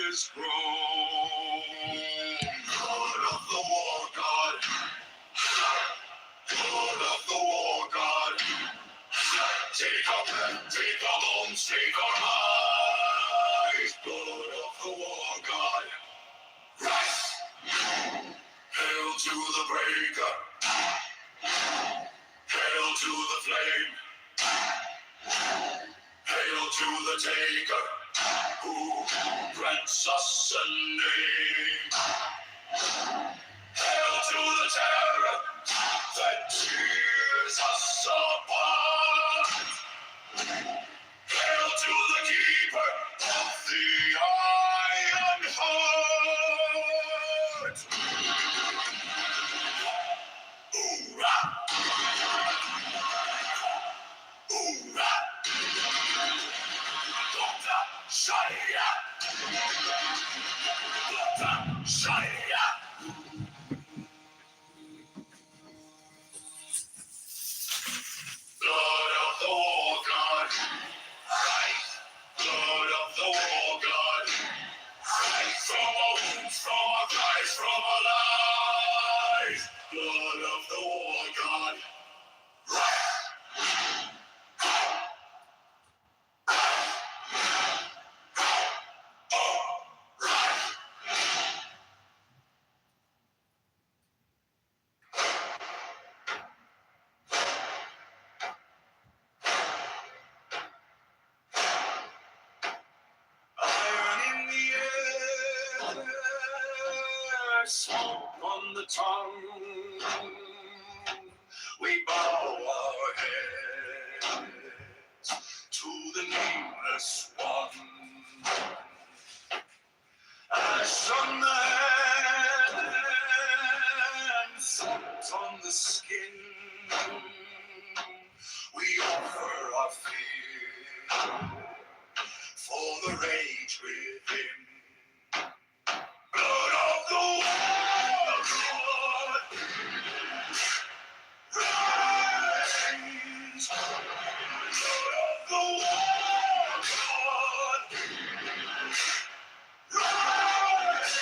is grown. God of the war god, God of the war god, take our pen, take our bones, take our eyes. God of the war god, rise! Hail to the breaker, hail to the flame, hail to the taker, who grants us a name. Hail to the terror that tears us apart. Hail to the keeper of the iron heart. Hoorah! Hoorah! Doctor Shaya! Doctor Shaya! Blood of the war god, rise! Blood of the war god, rise! From our wounds, from our cries, from our lies. Blood of the war god, rise! Iron in the air, smoke on the tongue. We bow our heads to the nameless one. Ash on the hands, salt on the skin. We offer our fear for the rage within. Blood of the war god, rise! Blood of the war god, rise!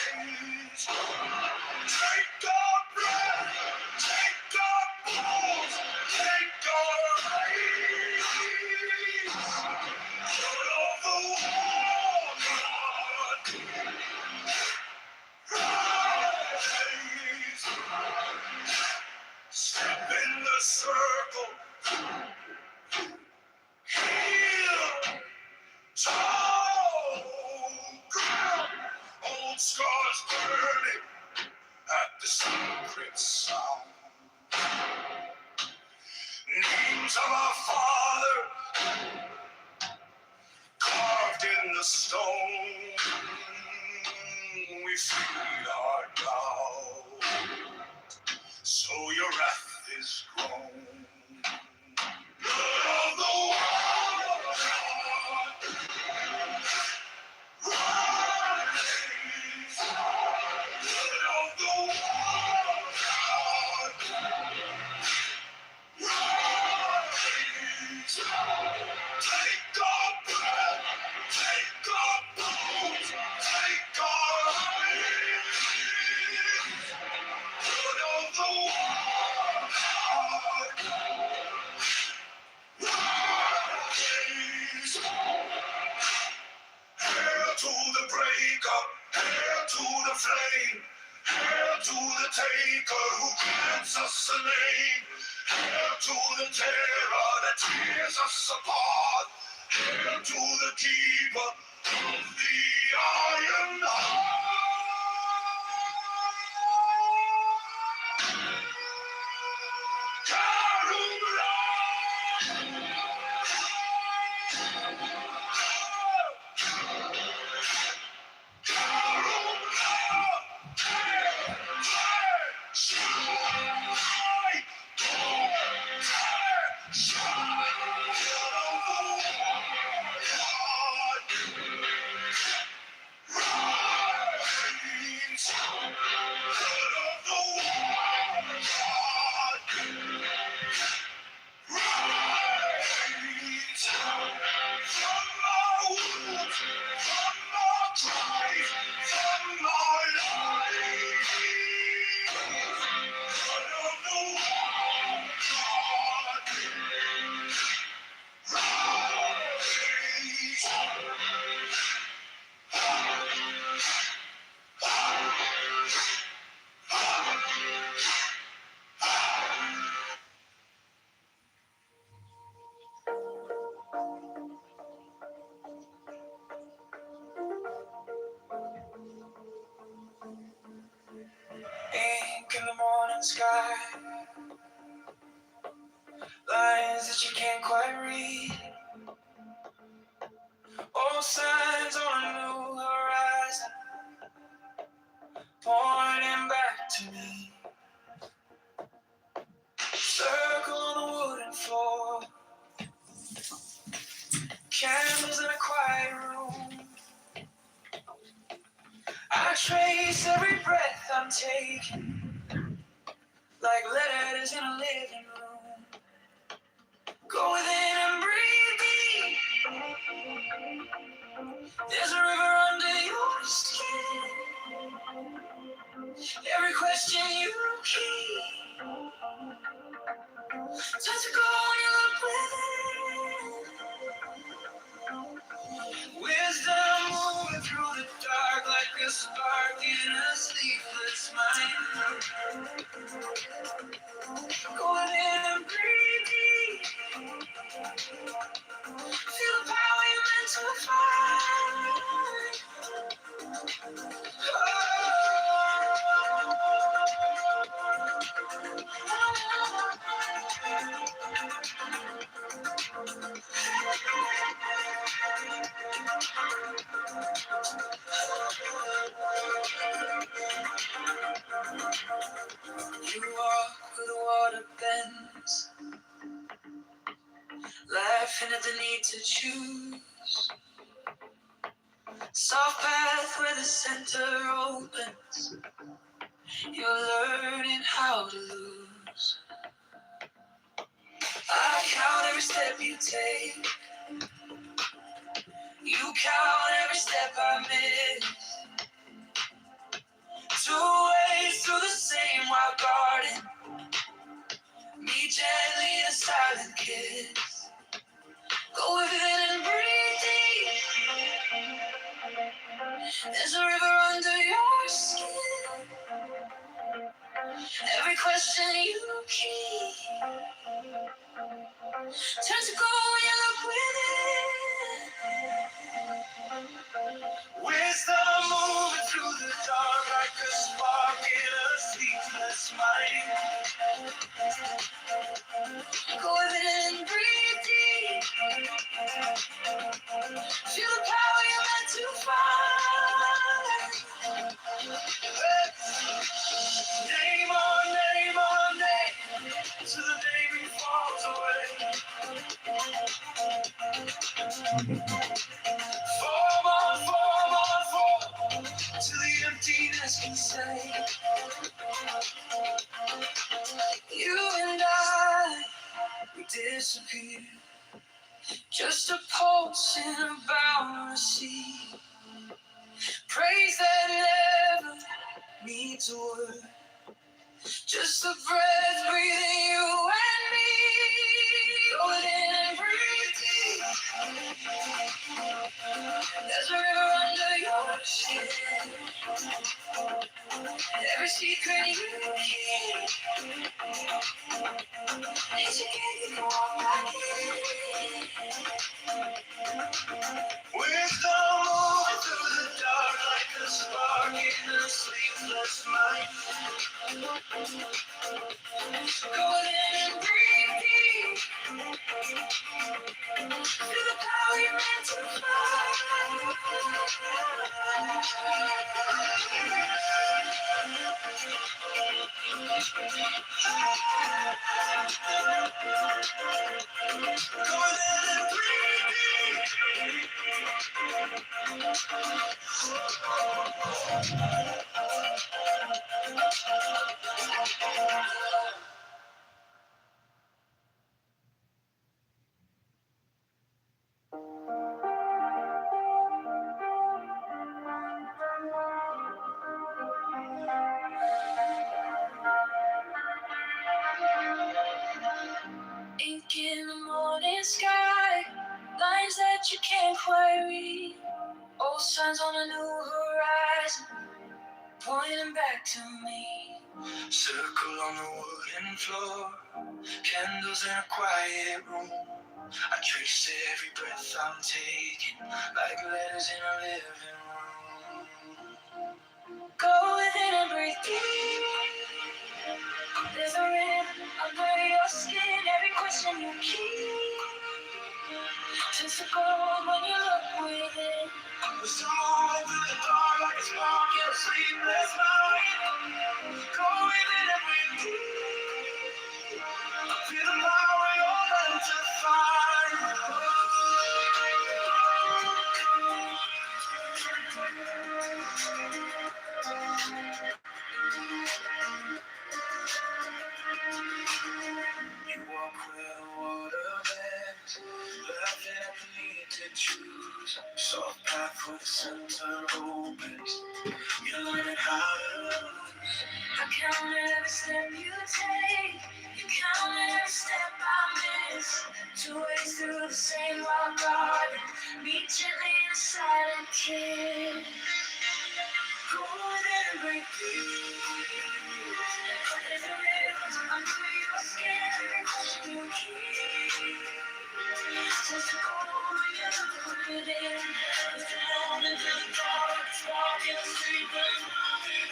Take our breath, take our pulse, take our race. Blood of the war god, rise! Step in the circle, heal, toe, ground, old scars burning at the secret sound. Names of our father carved in the stone. We feed our doubt, so your wrath is grown. Blood of the war god, rise! Blood of the war god, rise! Take our breath, take our bones, take our lives. Blood of the war god, rise! Hail to the breaker, hail to the flame, hail to the taker who grants us a name. Hail to the terror that tears us apart. Hail to the keeper of the iron heart. Rise! morning sky, lines that you can't quite read, all signs on a new horizon, pointing back to me. Circle on the wooden floor, candles in a quiet room. I trace every breath I'm taking, like letters in a living room. Go within and breathe deep. There's a river under your skin. Every question you keep, time to go when you look within. Wisdom moving through the dark like a spark in a sleepless mind. Go within and breathe deep. Feel the power you're meant to find. You walk where the water bends, laughing at the need to choose. Soft path where the center opens, you're learning how to lose. I count every step you take, you count every step I miss. Two ways through the same wild garden, meet gently in a silent kiss. Go within and breathe deep. There's a river under your skin. Every question you keep, turn to gold when you look within. Wisdom moving through the dark like a spark in a sleepless mind. Go within and breathe deep. Feel the power you're meant to find. Name on name, till the day we falls away. Form on form, till the emptiness can say. You and I, we disappear. Just a pulse in a boundless sea. Praise that never needs a word. Just a breath breathing you and me. Go in and breathe deep. There's a river under your skin. Every secret you keep, it's a gate you can walk back in. Wisdom moving through the dark like a spark in a sleepless mind. Go in and breathe deep. Feel the power you're meant to fly. Go in and breathe deep. Ink in the morning sky, lines that you can't quite read. Old signs on a new horizon, pointing back to me. Circle on the wooden floor, candles in a quiet room. I trace every breath I'm taking, like letters in a living room. Go within and breathe deep. question you keep. Just a gold when you look within. The song through the dark like a spark in a sleepless night. Go within and breathe. Feel the power you're meant to find. You walk where the water bends, laughing at the need to choose. Soft path for the center opens. You're learning how to lose. I count every step you take. You count every step I miss. Two ways through the same rock garden. Meet gently in a silent kiss. Go and break free. There's a rift under your skin. You keep. Just a cold when you put it in. It's a moment in the dark. It's walking the street with nothing.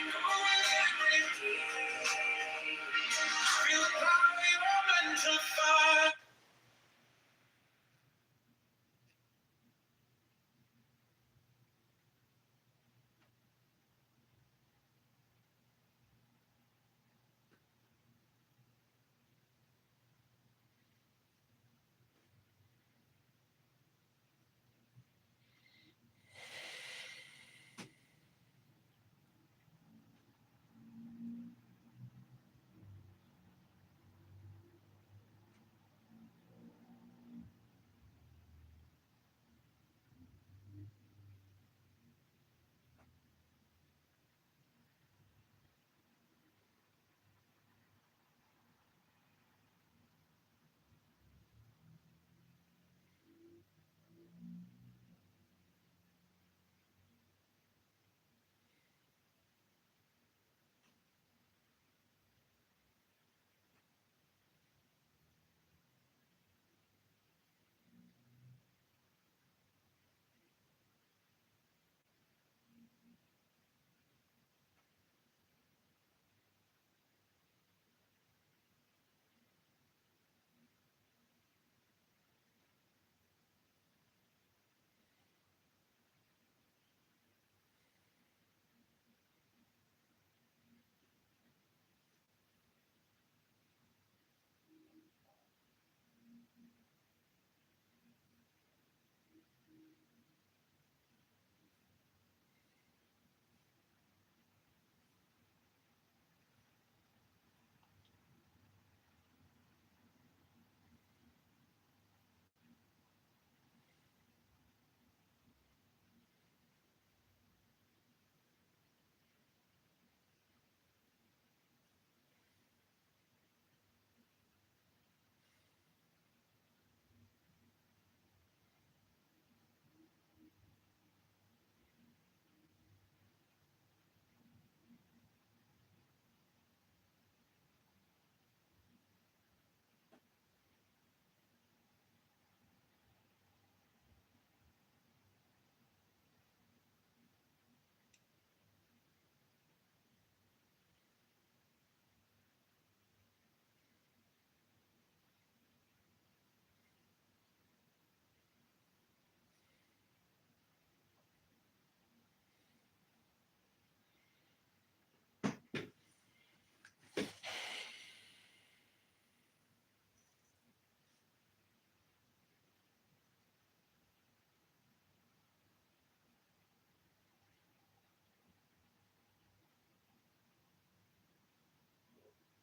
Go and break free. Feel the power you're meant to find.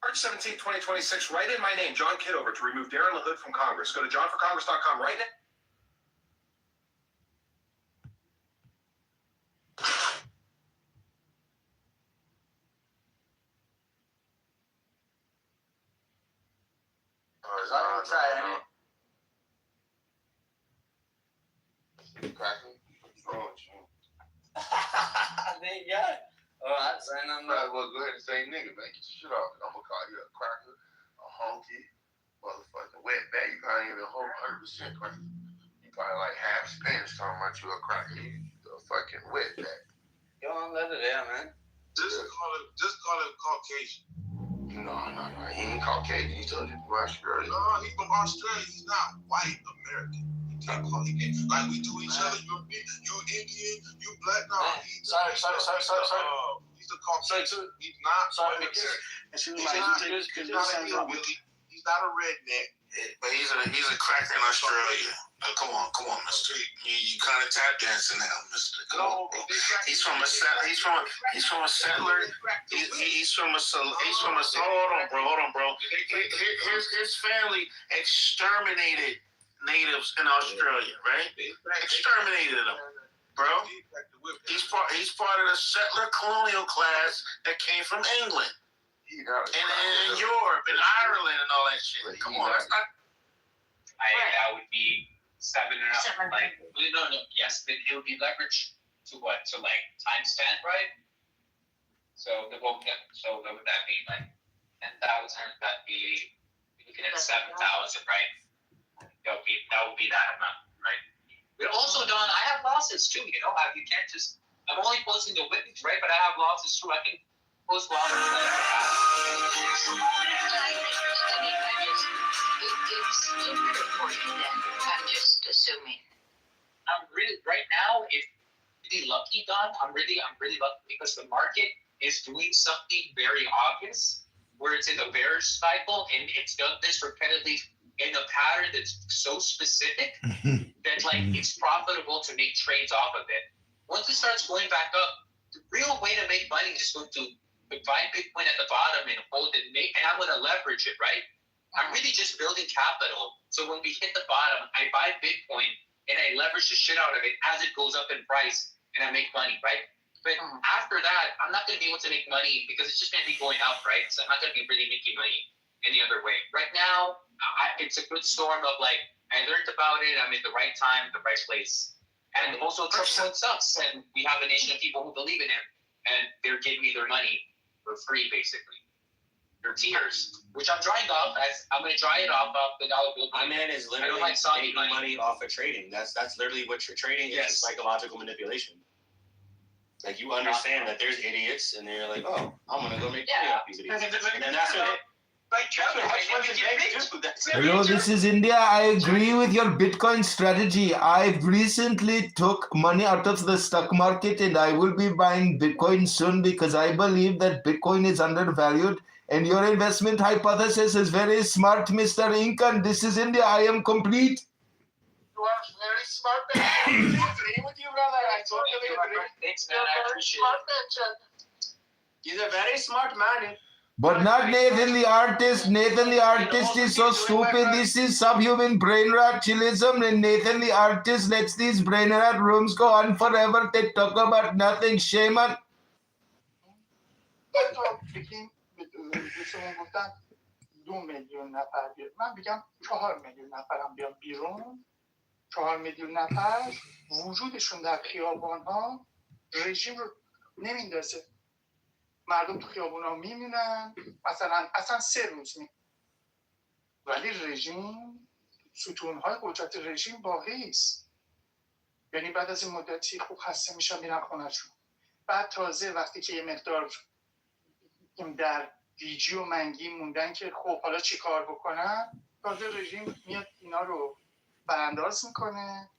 March 17, 2026, write in my name, John Kitover, to remove Darren LaHood from Congress. Go to johnforcongress.com right now. I try any. Cracking? What's wrong with you? There you go. Alright, say nothing. Well, go ahead and say nigga, man. Get your shit off. I'm gonna call you a cracker, a honky, motherfucking wetback. You probably ain't even a whole 100% cracker. You probably like half Spanish talking about you a cracker. You a fucking wetback. Go on, let it out, man. Just call it Caucasian. No, he ain't Caucasian. He told you from Australia. No, he's from Australia. He's not white American. Like we do each other. You Indian, you black. No, he's a Caucasian. He's not. He's not a redneck. But he's a crack in Australia. Come on, mister. You kind of tap dancing now, mister. Come on, bro. He's from a settler. He's from a hold on, bro. His family exterminated natives in Australia, right? Exterminated them, bro. He's part of the settler colonial class that came from England. And Europe and Ireland and all that shit. Come on, that's not. I think that would be 7 or like no, yes, it would be leveraged to what? To like times 10, right? So what would that be like 10,000? That'd be looking at 7,000, right? That would be that amount, right? But also, Don, I have losses too. You know, you can't just. I'm only posting the winnings, right? But I have losses too. I can post losses. It's stupid for you then. I'm just assuming. I'm really right now. If really lucky, Don, I'm really lucky because the market is doing something very obvious, where it's in a bearish cycle and it's done this repetitively in a pattern that's so specific that like it's profitable to make trades off of it. Once it starts going back up, the real way to make money is going to buy Bitcoin at the bottom and hold it, and I'm going to leverage it, right? I'm really just building capital. So when we hit the bottom, I buy Bitcoin and I leverage the shit out of it as it goes up in price and I make money, right? But after that, I'm not going to be able to make money because it's just going to be going up, right? So I'm not going to be really making money any other way. Right now, it's a good storm of like, I learned about it, I'm at the right time, the right place. And also Trump sucks, and we have a nation of people who believe in him, and they're giving me their money for free, basically. Their tears, which I'm drying off. I'm going to dry it off the dollar bill. My man is literally making money off of trading. That's literally what you're trading is psychological manipulation. Like you understand that there's idiots, and they're like, "Oh, I'm gonna go make money off these idiots," and then that's what it. Hello, this is India. I agree with your Bitcoin strategy. I recently took money out of the stock market and I will be buying Bitcoin soon because I believe that Bitcoin is undervalued and your investment hypothesis is very smart, Mr. Incan. This is India. I am complete. You are very smart man. I agree with you, brother. I totally agree. Thanks, man. I appreciate it. He's a very smart man. But not Nathan the artist. Nathan the artist is so stupid. This is subhuman brain rot chillism, and Nathan the artist lets these brain rot rooms go on forever. They talk about nothing. Shame on. دوستمون گفتن 2 میلیون نفر بیاد. من میگم 4 میلیون نفرم بیان بیرون. 4 میلیون نفر وجودشون در خیابان‌ها رژیم رو نمیندازه. مردم تو خیابون‌ها میمونن، اصلا 3 روز ولی رژیم، ستون‌های قدرت رژیم باقی است. یعنی بعد از این مدتی خوب خسته میشن میرن خونه‌شون. بعد تازه وقتی که یه مقدار در گیجی و منگی موندن که خب حالا چی کار بکنن، تازه رژیم میاد اینا رو برانداز میکنه،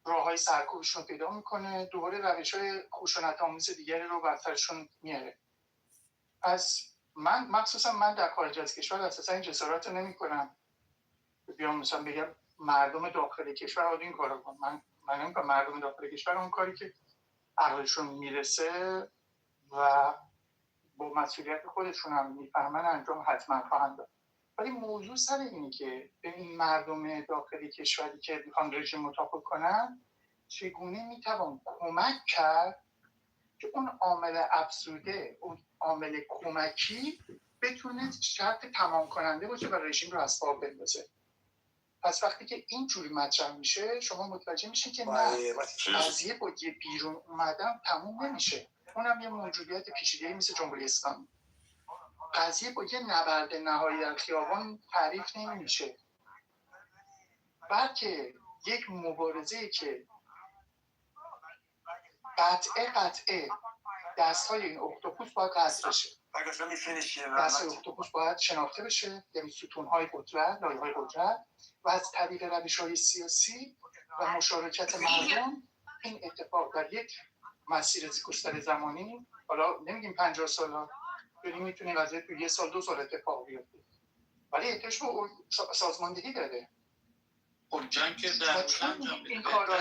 راه‌های سرکوبشون پیدا میکنه، دوباره روش‌های خشونت‌آمیز دیگری رو بر سرشون میاره. پس مخصوصا من در خارج از کشور اساسا این جسارت رو نمی‌کنم. بیام مثلا بگم مردم داخل کشور باید این کارو کنن. من نمی‌گم مردم داخل کشور اون کاری که عقلشون میرسه و با مسئولیت خودشون هم میفهمن انجام حتما خواهند داد. ولی موضوع سر اینه که به این مردم داخل کشوری که میخوان رژیم مطابق کنن چگونه میتوان کمک کرد که اون عامل افزوده، اون عامل کمکی بتونه شرط تمام کننده باشه و رژیم رو از پا بندازه. پس وقتی که اینجوری مطرح میشه شما متوجه میشین که نه، قضیه با یه بیرون اومدن تموم نمیشه. اونم یه موجودیت پیچیده‌ای مثل جمهوری اسلامی. قضیه با یه نبرد نهایی در خیابان تعریف نمیشه، بلکه یک مبارزه‌ای که قطعه دست‌های این اختاپوس باید قطع بشه. دست اختاپوس باید شناخته بشه، یعنی ستون‌های قدرت، لایه‌های قدرت و از طریق روش‌های سیاسی و مشارکت مردم این اتفاق در یک مسیر گستر زمانی، حالا نمیگیم 50 سال، یعنی میتونه قضیه تو 1 سال 2 سال اتفاق بیفته، ولی احتیاج به سازماندهی داره. خب جنگ که در انجام این کار را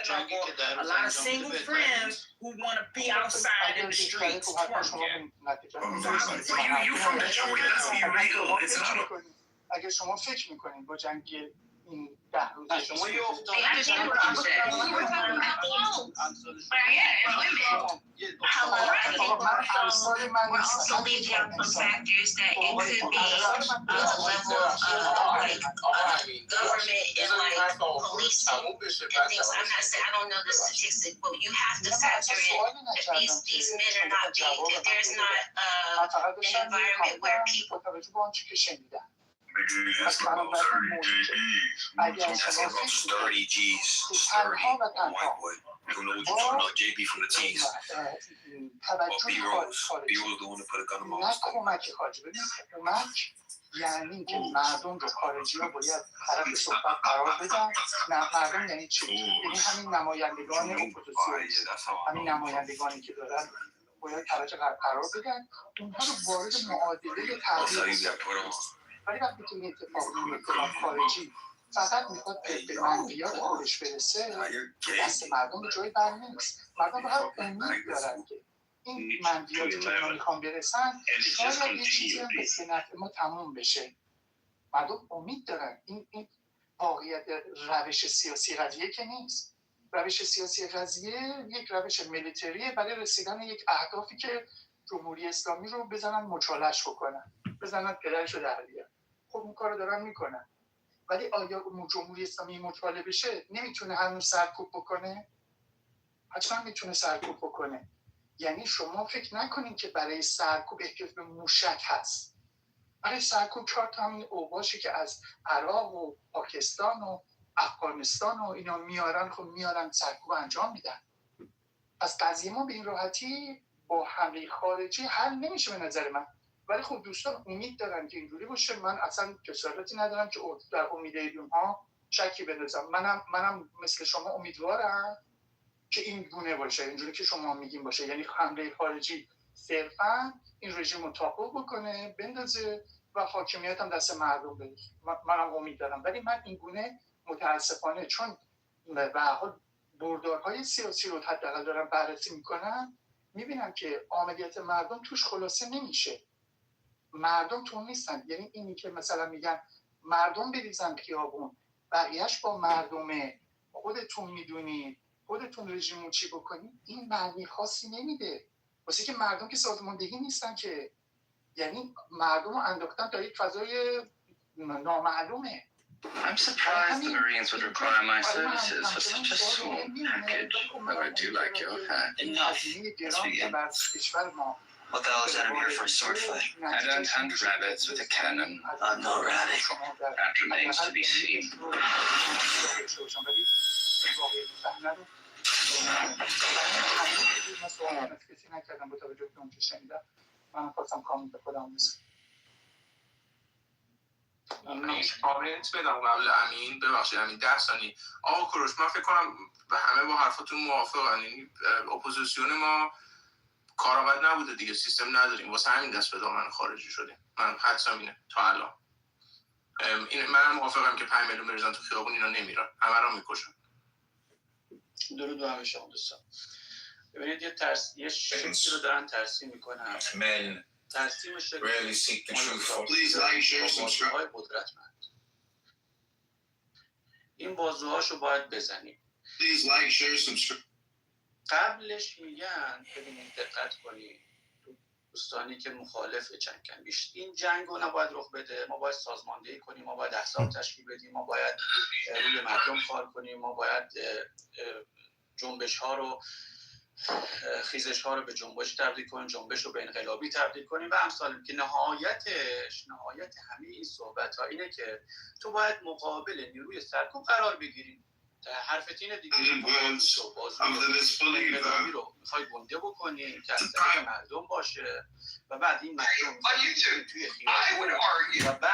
جنگی که در a lot of single friends who want to be outside in the streets twerking. You from the jungle, let's be real. It's not a اگه شما فکر میکنید با جنگ این 10 روز شما یه افتاد They understand what you said. You were talking about the youth. But yeah, and women. Hello, I think we also leave out some factors that it could be a level of like government and like policing and things. I'm not saying I don't know the statistics, but you have to factor in that these men are not being, if there's not an environment where people nigga, that's about 30 JBs. That's about 30 G's. 30 white boy. You don't know what you're talking about, JB from the T's. B-Rose. B-Rose the one that put a gun in my نه کمک خارجی. ببین کمک یعنی که مردم رو خارجی ها باید طرف صحبت قرار بدن. نه مردم یعنی چی؟ یعنی همین نمایندگان اپوزیسیون، همین نمایندگانی که دارن باید طرف قرار بدن، اونها رو وارد معادله تغییر. ولی وقتی که این اتفاق میفته خارجی فقط میخواد به منفیات خودش برسه، دست مردم به جای بر نمیست. مردم فقط امید دارن که این منفیاتی که اینا میخوان برسن شاید یه چیزی هم به نفع ما تموم بشه. مردم امید دارن. این واقعیت روش سیاسی قضیه که نیست. روش سیاسی قضیه یک روش ملیتریه برای رسیدن یک اهدافی که جمهوری اسلامی رو بزنن مچالش بکنن، بزنن پدرش رو در بیارن. خب اون کارو دارن میکنن، ولی آیا جمهوری اسلامی مچاله بشه نمیتونه هنوز سرکوب بکنه؟ حتما میتونه سرکوب بکنه. یعنی شما فکر نکنین که برای سرکوب احتیاج به موشک هست. برای سرکوب 4 تا همین اوباشی که از عراق و پاکستان و افغانستان و اینا میارن، خب میارن سرکوب انجام میدن. پس قضیه ما به این راحتی با حمله خارجی حل نمیشه به نظر من. ولی خب دوستان امید دارن که اینجوری باشه. من اصلا جسارتی ندارم که در امید اونها شکی بندازم. منم مثل شما امیدوارم که این گونه باشه، اینجوری که شما میگین باشه، یعنی حمله خارجی صرفا این رژیم رو تاپو بکنه، بندازه و حاکمیت هم دست مردم بده. منم امید دارم، ولی من این گونه متاسفانه چون به هر حال بردارهای سیاسی رو حداقل دارم بررسی میکنم، میبینم که عملیات مردم توش خلاصه نمیشه. مردم تو نیستن. یعنی اینی که مثلا میگن مردم بریزن خیابون، بقیهش با مردمه، خودتون میدونید، خودتون رژیمو چی بکنید، این معنی خاصی نمیده. واسه که مردم که سازماندهی نیستن که، یعنی مردم رو انداختن تا یک فضای نامعلومه. I'm surprised the Marines would require my services for such a small package, but I do like your hat. Enough. Let's begin. What the hell is that? I'm here for a sword fight. I don't hunt rabbits with a cannon. I'm no rabbit. That remains to be seen. من کامنت بدم قبل امین، ببخشید امین 10 ثانیه. آقا کوروش من فکر کنم همه با حرفاتون موافقن. یعنی اپوزیسیون ما کارآمد نبوده دیگه، سیستم نداریم، واسه همین دست به دامن خارجی شدیم. من حدسم اینه تا الان. این منم موافقم که 5 میلیون بریزن تو خیابون، اینا نمیرن، همه رو میکشن. درود به همه شما دوستان. ببینید یه شکلی رو دارن ترسیم میکنن. Men ترسیم شکل rarely seek the truth. Please like, share, subscribe. بازوهای قدرتمند. این بازوهاشو باید بزنیم. Please like, share, subscribe. قبلش میگن ببینید دقت کنید دوستانی که مخالف جنگن، این جنگ رو نباید رخ بده، ما باید سازماندهی کنیم، ما باید احزاب تشکیل بدیم، ما باید روی مردم کار کنیم، ما باید جنبش ها رو خیزش ها رو به جنبش تبدیل کنیم، جنبش رو به انقلابی تبدیل کنیم و امثال. که نهایت همه این صحبت ها اینه که تو باید مقابل نیروی سرکوب قرار بگیری. حرفت اینه دیگه. In the words of the disbeliever, رو میخوای گنده بکنی که از طریق مردم باشه و بعد این مردم توی خیابون و بعد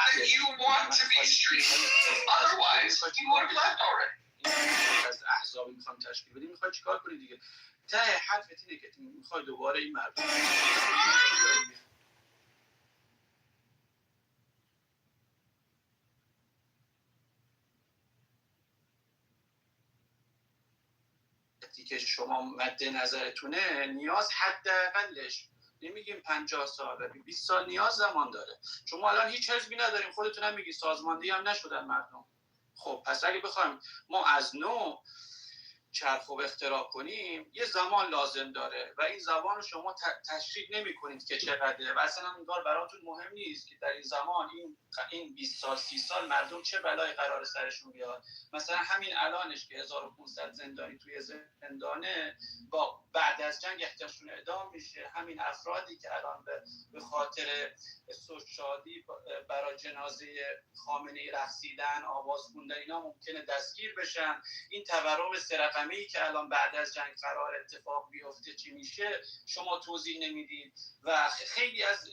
از احزابی میخوام تشکیل بدیم، میخوای چیکار کنی دیگه؟ ته حرفت اینه که میخوای دوباره این مردم که شما مد نظرتونه نیاز حداقلش نمیگیم 50 سال، 20 سال نیاز زمان داره. شما الان هیچ حزبی نداریم، خودتون هم میگی سازماندهی هم نشدن مردم. خب پس اگه بخوایم ما از نو چرخ و اختراع کنیم یه زمان لازم داره و این زمان رو شما تشریح نمی کنید که چقدره و اصلا انگار براتون مهم نیست که در این زمان این 20 سال 30 سال مردم چه بلایی قرار سرشون بیاد. مثلا همین الانش که 1500 زندانی توی زندانه با بعد از جنگ احتیاجشون اعدام میشه، همین افرادی که الان به خاطر شادی برای جنازه خامنه‌ای رقصیدن، آواز خوندن، اینا ممکنه دستگیر بشن. این تورم سرقمی که الان بعد از جنگ قرار اتفاق بیفته چی میشه شما توضیح نمیدید و خیلی از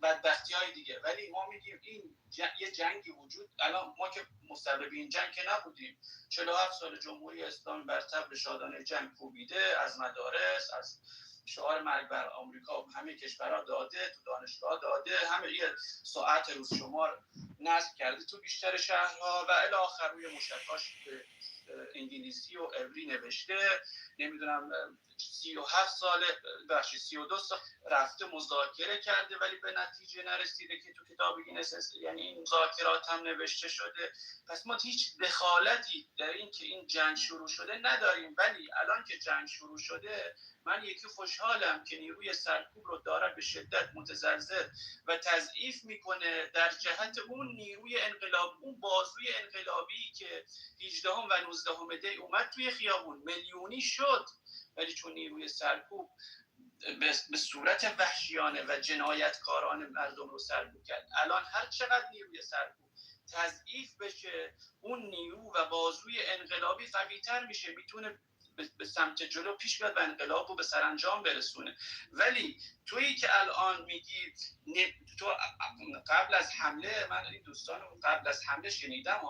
بدبختی‌های دیگه. ولی ما میگیم این یه جنگی وجود، الان ما که مسبب این جنگ که نبودیم. 47 سال جمهوری اسلامی بر طبل شادانه جنگ کوبیده، از مدارس، از شعار مرگ بر آمریکا همه کشورها داده، تو دانشگاه داده، همه یه ساعت روز شمار نصب کرده تو بیشتر شهرها و الی آخر روی موشکاش به انگلیسی و عبری نوشته. نمیدونم 37 سال 32 سال رفته مذاکره کرده ولی به نتیجه نرسیده که تو کتاب گینس یعنی این مذاکرات هم نوشته شده. پس ما هیچ دخالتی در این که این جنگ شروع شده نداریم، ولی الان که جنگ شروع شده من یکی خوشحالم که نیروی سرکوب رو داره به شدت متزلزل و تضعیف میکنه در جهت اون نیروی انقلاب، اون بازوی انقلابی که 18 و 19 دی اومد توی خیابون میلیونی شد، ولی چون نیروی سرکوب به صورت وحشیانه و جنایتکارانه مردم رو سرکوب کرد، الان هر چقدر نیروی سرکوب تضعیف بشه اون نیرو و بازوی انقلابی قوی‌تر میشه، میتونه به سمت جلو پیش بیاد و انقلاب رو به سرانجام برسونه. ولی تویی که الان میگی تو قبل از حمله، من این دوستان رو قبل از حمله شنیدم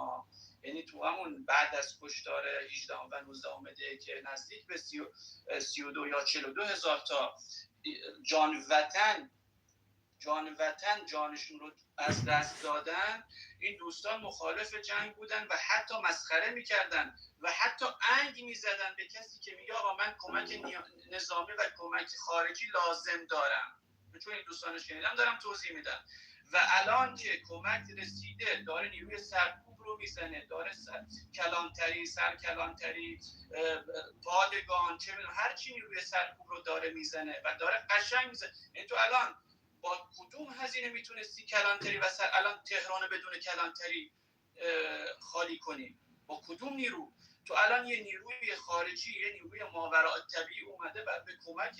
یعنی تو همون بعد از کشتار 18 و 19 دی که نزدیک به 32 یا 42 هزار تا جان وطن جانشون رو از دست دادن، این دوستان مخالف جنگ بودن و حتی مسخره میکردن و حتی انگ میزدن به کسی که میگه آقا من کمک نظامی و کمک خارجی لازم دارم. چون این دوستان شنیدم دارم توضیح میدم. و الان که کمک رسیده داره نیروی سرکوب رو میزنه، داره سرکلانتری پادگان چه میدونم هر چی نیروی سرکوب رو داره میزنه و داره قشنگ میزنه. این تو الان با کدوم هزینه میتونستی کلانتری و الان تهران بدون کلانتری خالی کنی؟ با کدوم نیرو؟ تو الان یه نیروی خارجی، یه نیروی ماوراءالطبیعی اومده و به کمک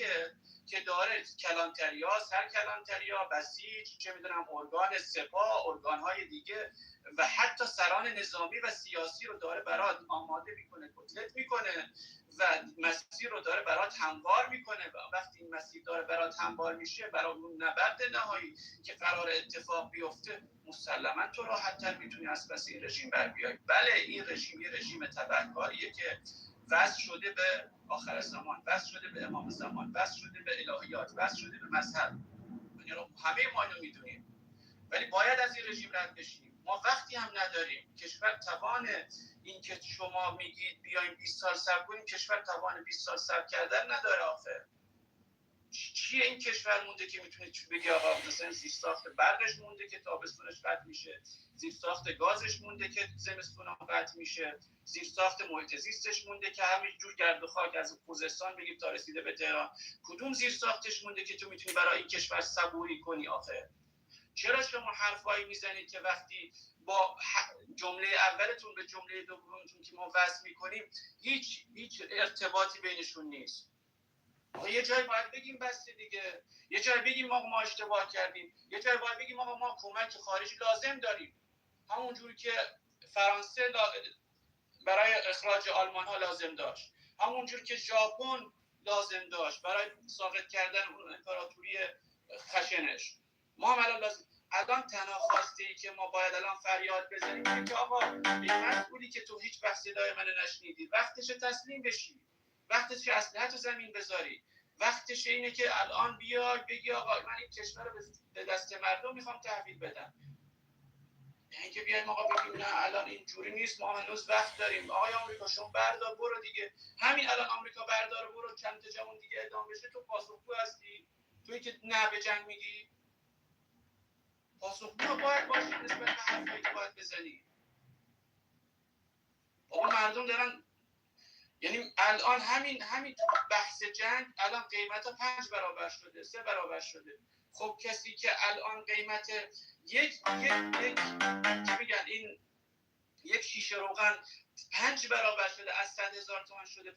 که داره کلانتریا، سرکلانتریا، بسیج، چه میدونم ارگان سپاه، ارگان‌های دیگه و حتی سران نظامی و سیاسی رو داره برات آماده میکنه، کتلت میکنه و مسیر رو داره برات هموار میکنه و وقتی این مسیر داره برات هموار میشه برای اون نبرد نهایی که قرار اتفاق بیفته مسلما تو راحت‌تر میتونی از پس این رژیم بر بیای. بله این رژیم یه رژیم تبهکاریه که وصل شده به آخر زمان، وصل شده به امام زمان، وصل شده به الهیات، وصل شده به مذهب. همه ما اینو میدونیم، ولی باید از این رژیم رد بشیم. ما وقتی هم نداریم. کشور توان این که شما میگید بیایم 20 سال صبر کنیم، کشور توان 20 سال صبر کردن نداره. آخر چیه این کشور مونده که میتونه بگی آقا مثلا زیرساخت برقش مونده که تابستونش قطع میشه، زیرساخت گازش مونده که زمستونش قطع میشه، زیرساخت محیط زیستش مونده که همینجور گرد و خاک از خوزستان بگیر تا رسیده به تهران. کدوم زیرساختش مونده که تو میتونی برای این کشور صبوری کنی؟ آخر چرا شما حرفایی میزنید که وقتی با جمله اولتون به جمله دومتون که ما وصل میکنیم هیچ ارتباطی بینشون نیست؟ یه جایی باید بگیم بس دیگه، یه جایی بگیم ما اشتباه کردیم، یه جایی باید بگیم ما کمک خارجی لازم داریم. همونجوری که فرانسه برای اخراج آلمان ها لازم داشت، همونجور که ژاپن لازم داشت برای ساقط کردن اون امپراتوری خشنش. ما هم الان تنها خواسته ای که ما باید الان فریاد بزنیم اینه که آقا این مسئولی که تو هیچ وقت صدای من نشنیدی، وقتش تسلیم بشی، وقتش اسلحه زمین بذاری، وقتش اینه که الان بیای بگی آقا من این کشور رو به دست مردم میخوام تحویل بدم. یعنی که بیایم آقا بگیم نه الان اینجوری نیست، ما هنوز وقت داریم. آقای آمریکا شما بردار برو دیگه، همین الان آمریکا بردار برو، چند تا جوان دیگه اعدام بشه، تو پاسخگو هستی؟ تویی که نه به جنگ میگی، پاسخگو باید باشی نسبت به حرفایی که باید بزنی. اون مردم دارن، یعنی الان همین بحث جنگ الان قیمت ها 5 برابر شده، 3 برابر شده. خب کسی که الان قیمت یک چی بگن این یک شیشه روغن 5 برابر شده، از 100,000 تومان شده.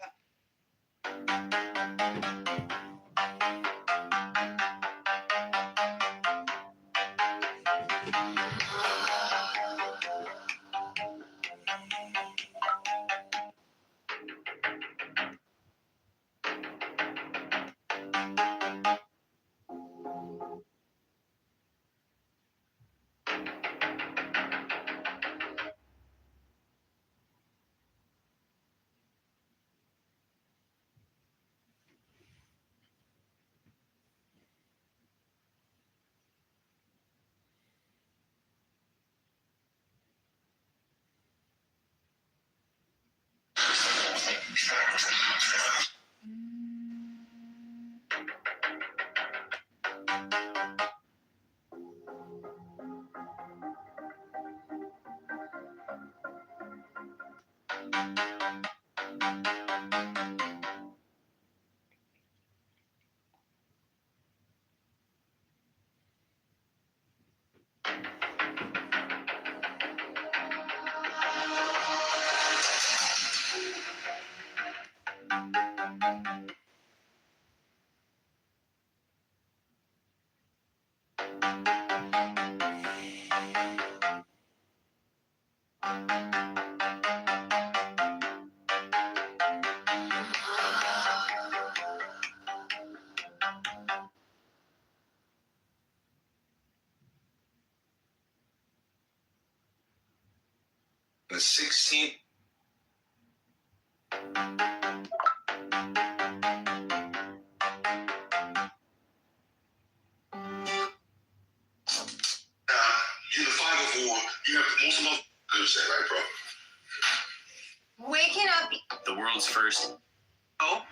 The 16th. You're the 504. You have most of them. I understand, right, bro? Waking up. The world's first. Oh.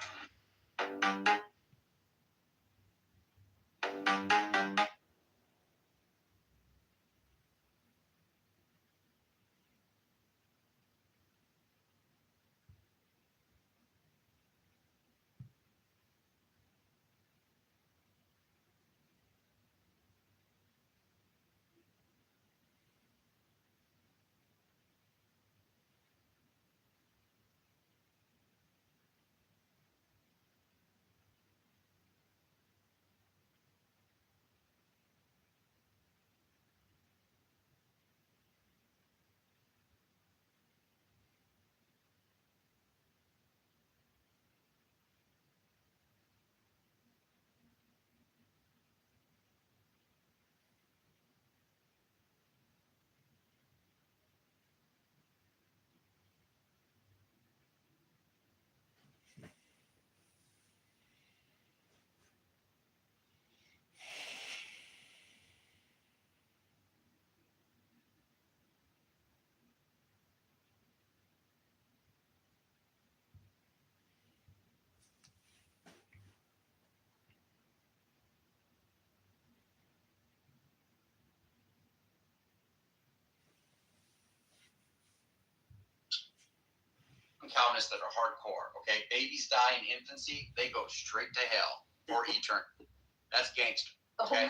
Calvinists that are hardcore, okay? Babies die in infancy, they go straight to hell or eternity. That's gangster, okay?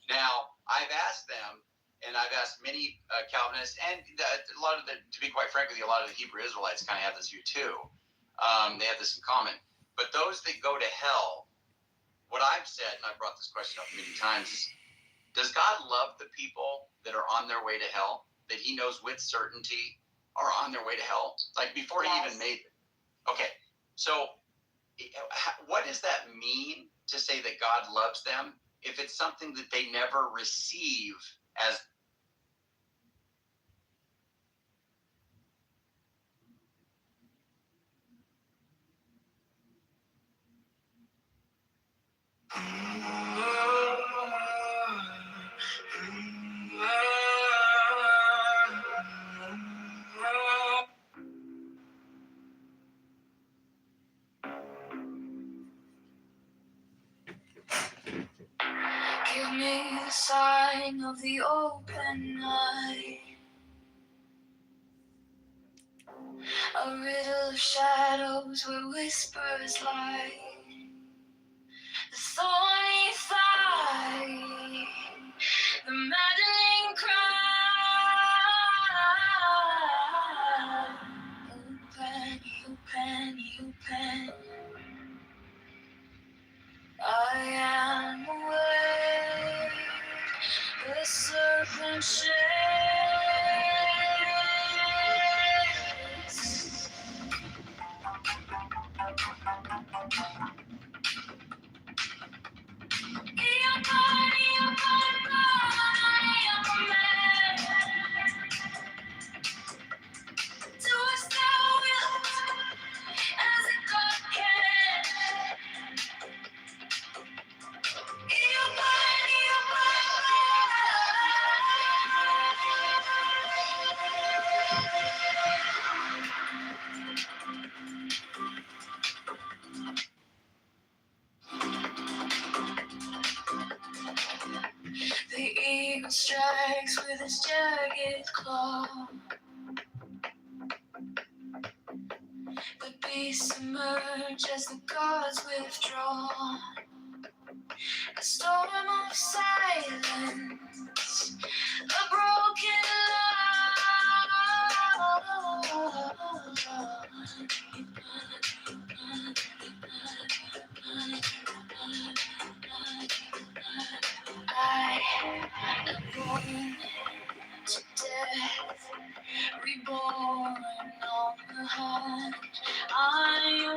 Now, I've asked them, and I've asked many Calvinists, and a lot of to be quite frank with you, a lot of the Hebrew Israelites kind of have this view too. They have this in common. But those that go to hell, what I've said, and I've brought this question up many times, is, does God love the people that are on their way to hell, that he knows with certainty are on their way to hell? Like before he even made it. Okay, so what does that mean to say that God loves them if it's something that they never receive as? Give me the sign of the open eye, a riddle of shadows where whispers lie, the thorny thigh, the maddening cry. Open, open, open. I am aware the serpent shakes. Doest thou wilt, as a God can. The eagle strikes with its jagged claw. The beasts emerge as the gods withdraw. A storm of silence, a broken I am born to death, reborn on the hunt. I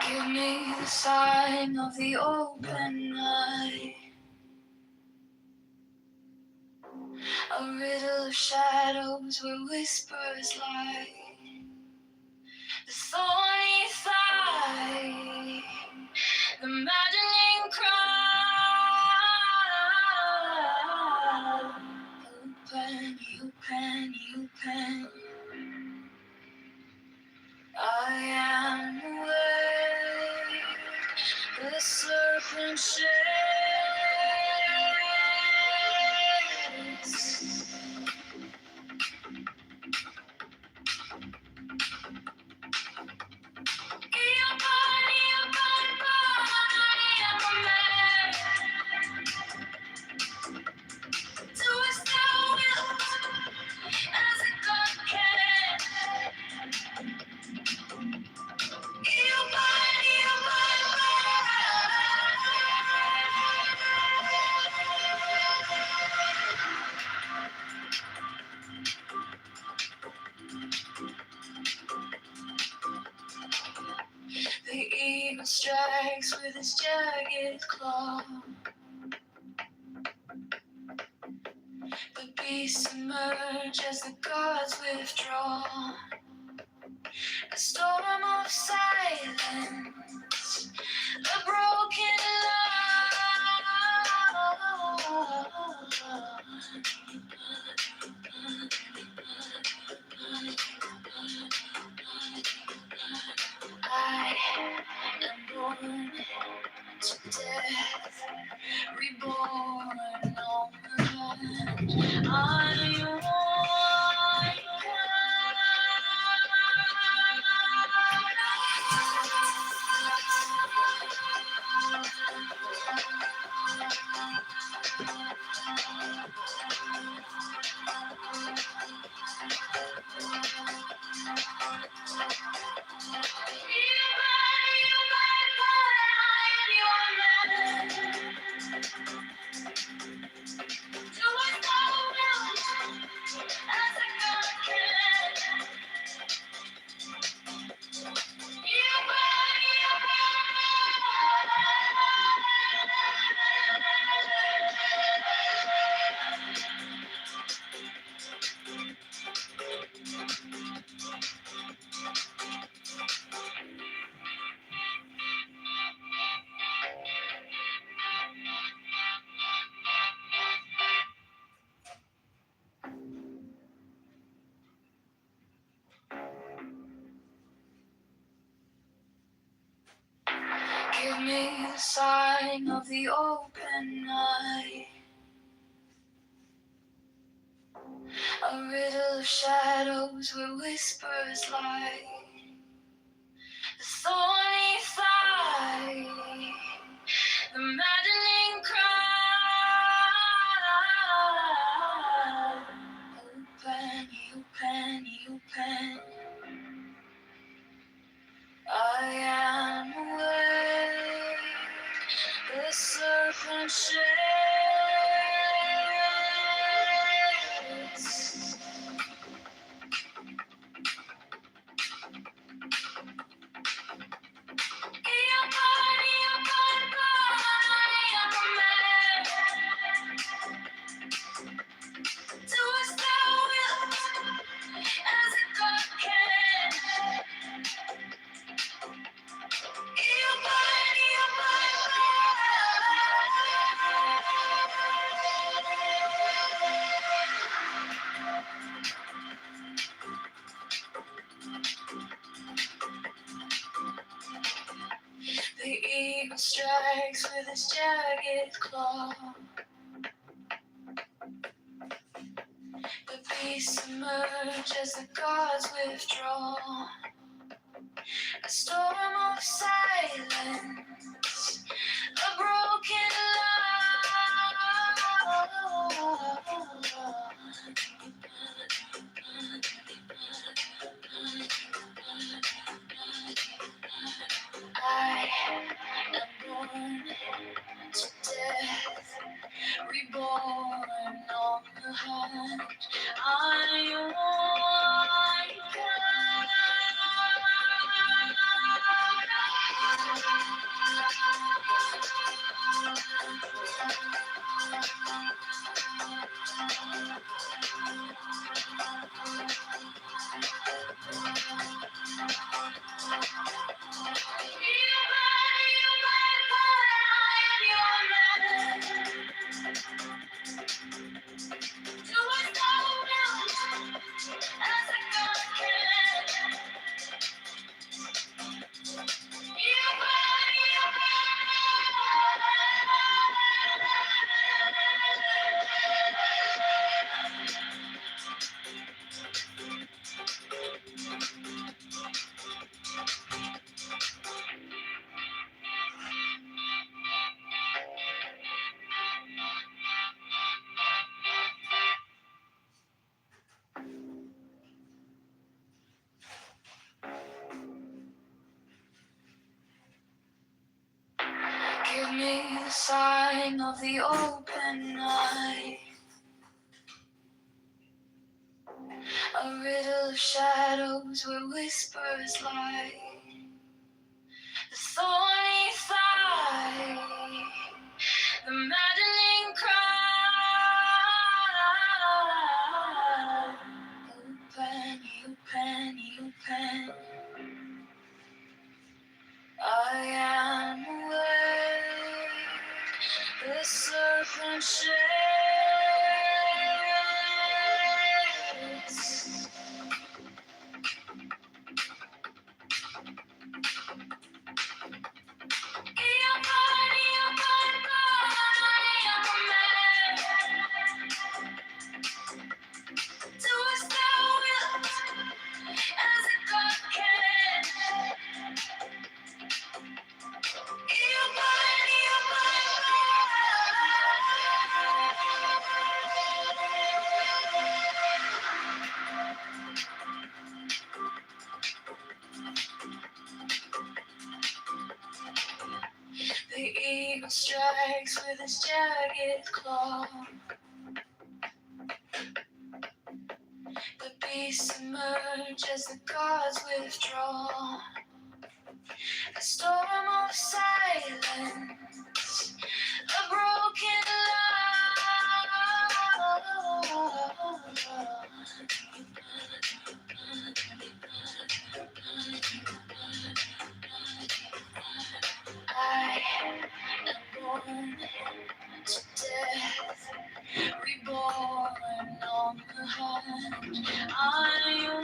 give me the sign of the open eye, a riddle of shadows where whispers lie, the thorny thigh, the maddening cry. Open, open, open. I am aware the serpent shakes. Doest thou wilt, as a God can. The eagle strikes with its jagged claw. beasts emerge as the gods withdraw. A storm of silence, a broken love. I am born to death, reborn on the land. I give me the sign of the open eye, a riddle of shadows where whispers lie, the thorny thigh, the maddening cry. Open, open, open. I am awake, the serpent shakes. Do as thou wilt, as a God can. The eagle strikes with his jagged claw. The beasts emerge as the gods withdraw. A storm of silence, a broken love. I am born to death, reborn on the hunt. I give me the sign of the open eye, a riddle of shadows where whispers lie, the thorny thigh, the maddening cry. open. I am aware the serpent shades. The eagle strikes with his jagged claw. The beasts emerge as the gods withdraw. A storm of silence, a broken love. I am born to death, reborn on the hunt. I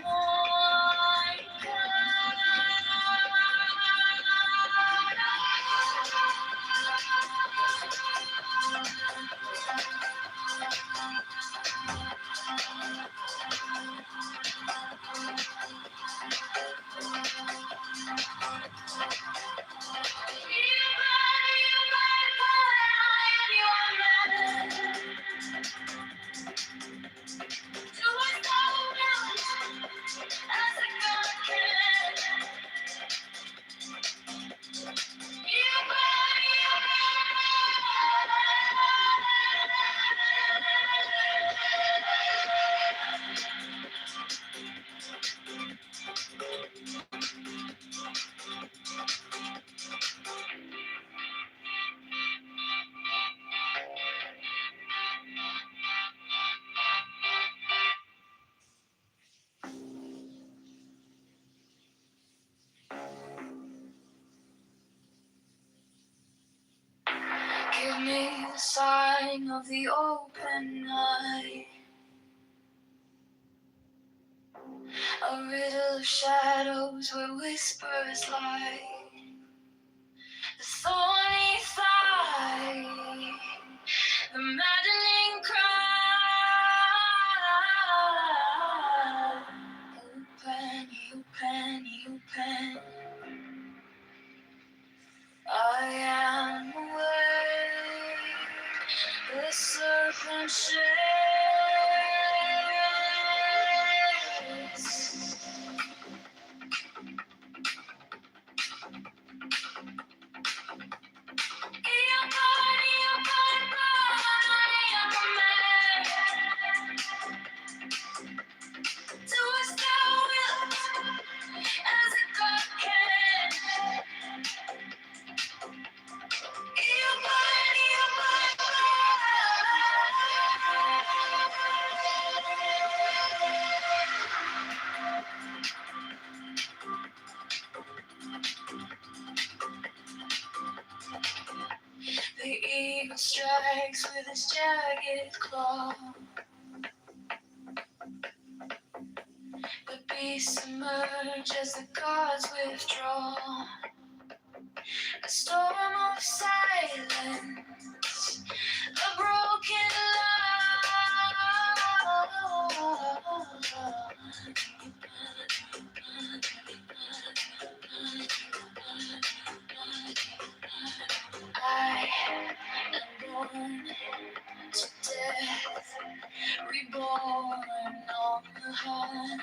give me the sign of the open eye, a riddle of shadows where whispers lie, the thorny thigh, the maddening cry. Open, open, open. I am awake, the serpent shades. Do as thou wilt, as a God can. The eagle strikes with his jagged claw. The beasts emerge as the gods withdraw. A storm of silence, a broken love. I am born to death, reborn on the hunt.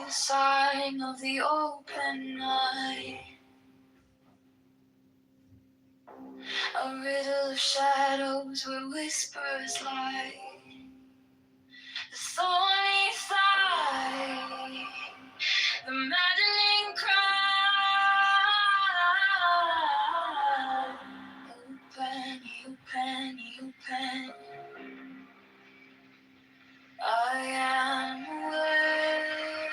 the sign of the open night. A riddle of shadows where whispers lie. The thorny thigh, the maddening cry. Open, open, open. I am awake.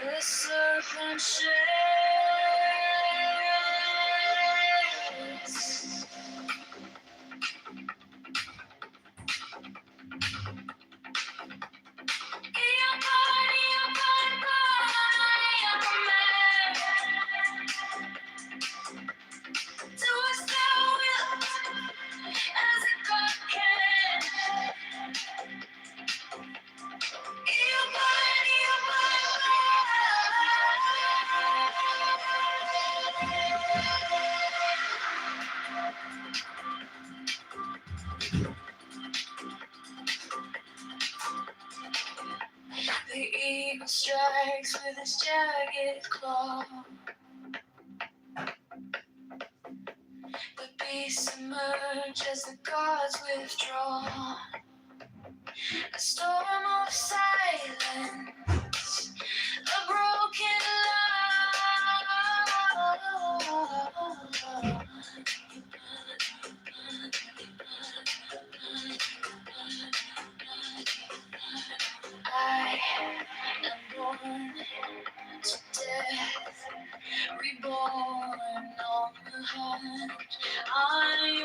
The serpent shakes. The eagle strikes with its jagged claw. The beasts emerge as the gods withdraw. A storm of silence, a broken love. I am born to death, reborn on the hunt. I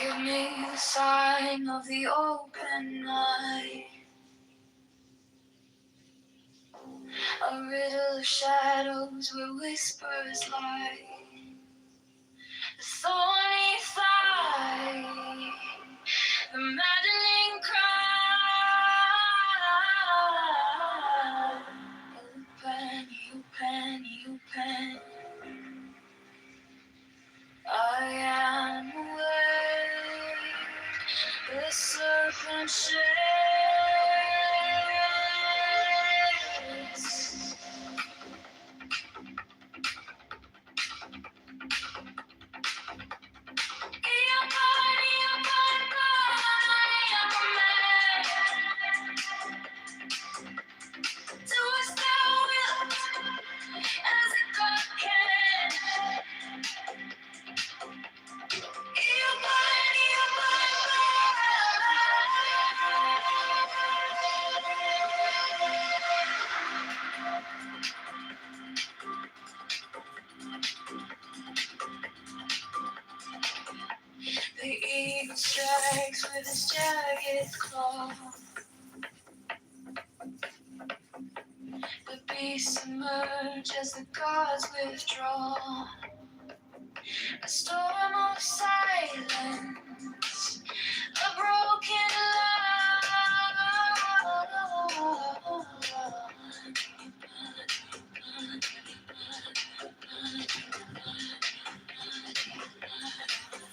give me the sign of the open night. A riddle of shadows where whispers lie. The thorny thigh, the maddening cry. Open, open, open. I am awake. The serpent shakes. The eagle strikes with its jagged claw. The beasts emerge as the gods withdraw. A storm of silence, a broken love.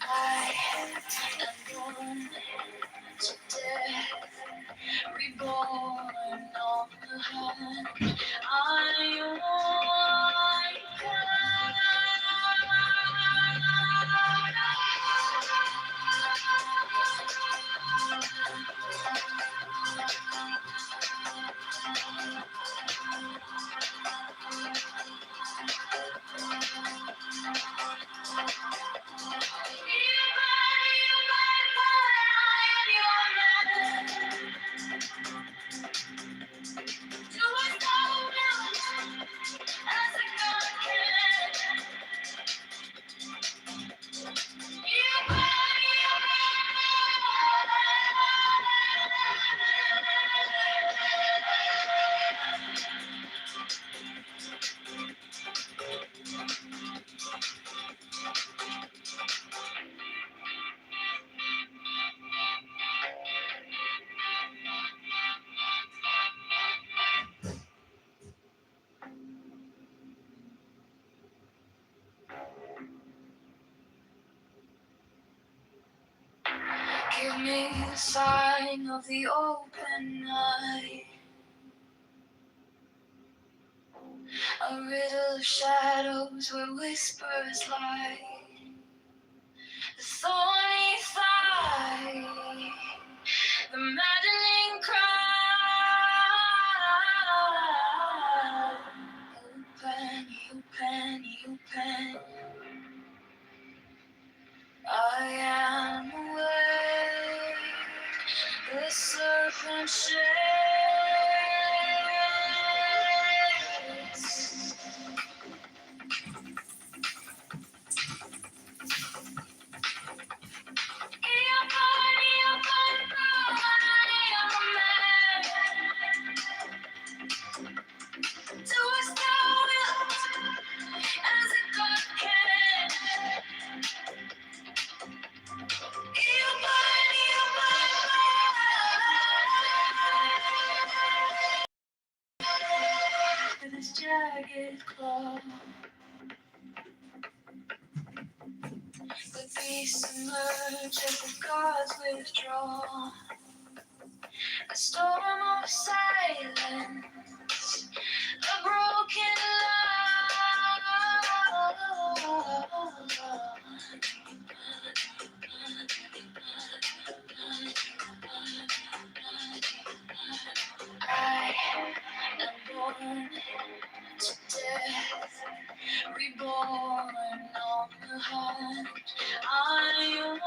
I am born to death, reborn on the hunt. Do as thou wilt, as a God can. You give me the sign of the open eye, a riddle of shadows where whispers lie, the thorny thigh, the maddening cry. Open, open, open. I am aware the serpent shakes. Do as thou wilt, as a God can. With his jagged claw, the beasts emerge as the gods withdraw. A storm of silence, a broken I am born to death, reborn on the hunt. I am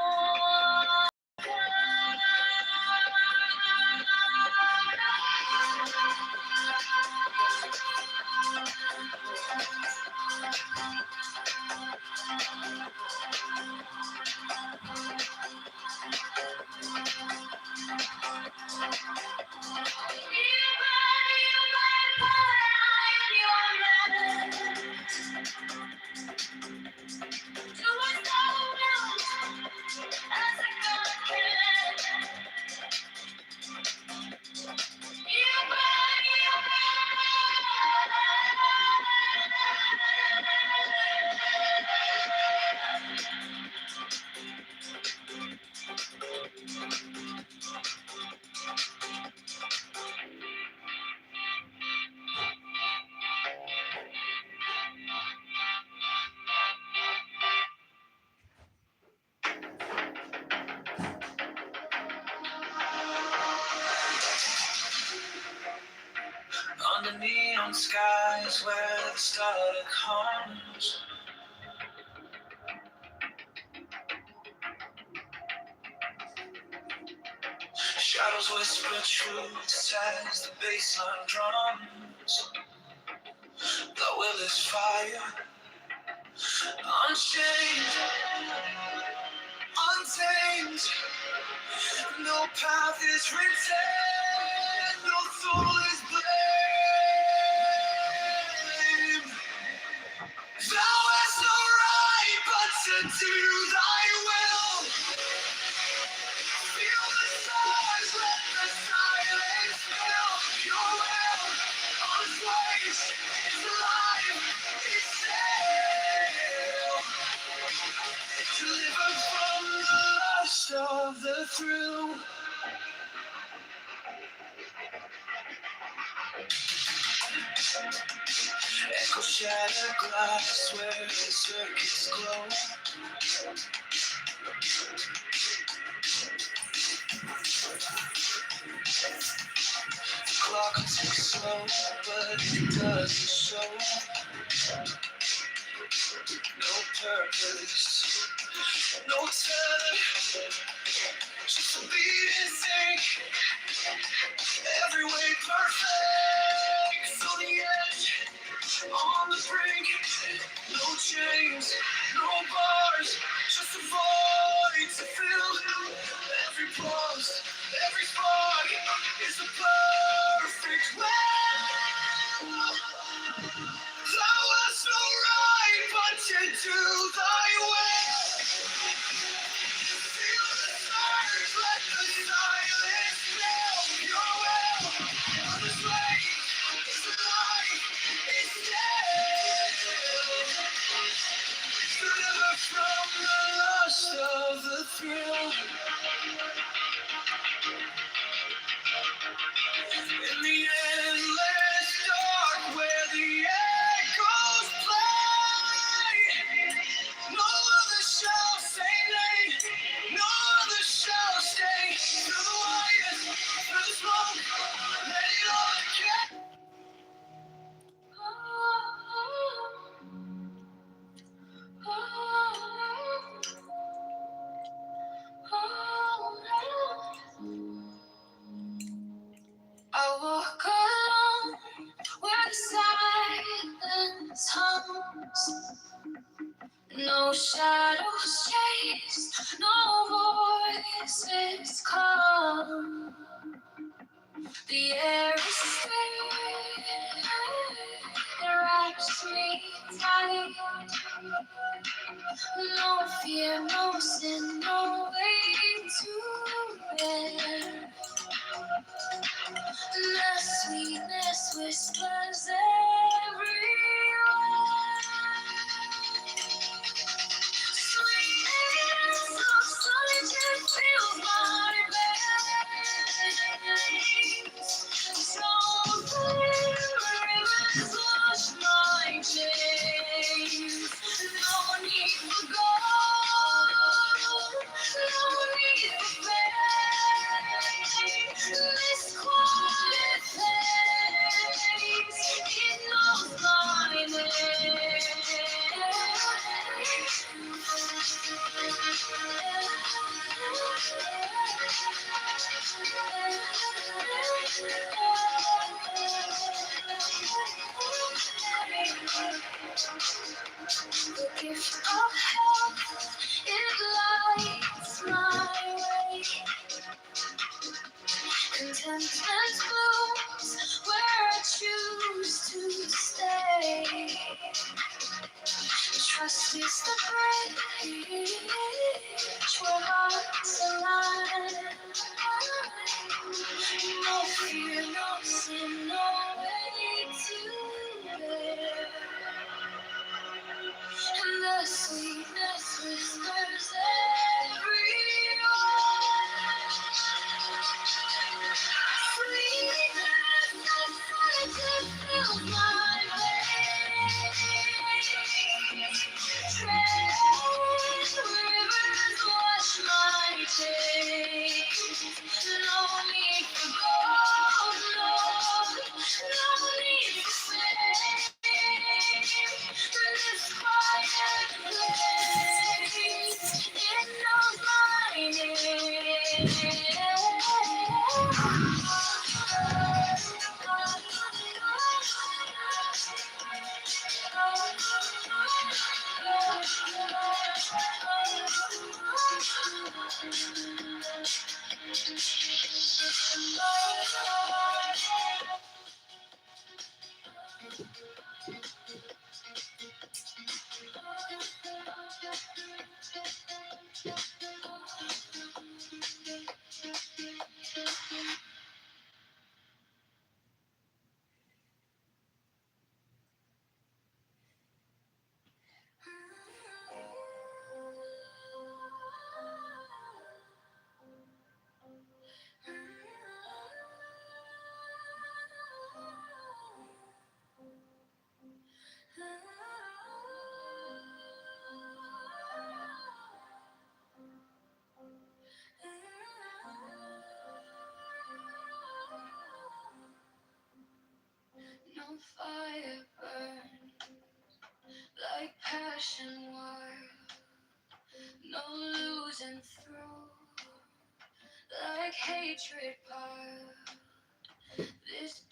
under neon skies where the starlight comes. Shadows whisper truths as the bassline drums. The will is fire, unchained, untamed. No path is written, no soul is blamed. Thou hast no right but to do thy will. Feel the stars, let the silence fill your will. On its ways, it's alive, it's still. Delivered from the lust of the thrill. Echo shattered glass where the circuits glow. The clock ticks slow, but it doesn't show. No purpose, no tether, just a beating thing. Everywhere perfect on the edge, on the brink. No chains, no bars, just a void to fill. Every pulse, every spark is a perfect will. Thou hast no right but to do thy will. Feel the surge, let the silence fill your will. Unrestrained, it's alive, it's dead. Deliver from the lust of the thrill. In the endless dark where the echoes play, no other shall say nay, no other shall stay. Through the wires, through the smoke, let it all decay. I walk alone where the silence hums. No shadows chase, no voices come. The air is thick, it wraps me tight. No fear, no sin, no way to bear. The sweetness whispers everywhere. Sweetness of solitude fills my veins. So clear rivers wash my chains. No need for gold, no need for fame. This quiet place, it knows my name. The gift of health, it lights my way. Contentment blooms where I choose to stay. Trust is the bridge where hearts align. No fear, no sin, no way to bear. And the sweetness whispers everywhere. Sweetness and solitude fills my veins. Tread rivers wash my chains. No need for gold, no need for fame. This quiet place, it knows my name. No fire burns like passion world. No losing through like hatred part. This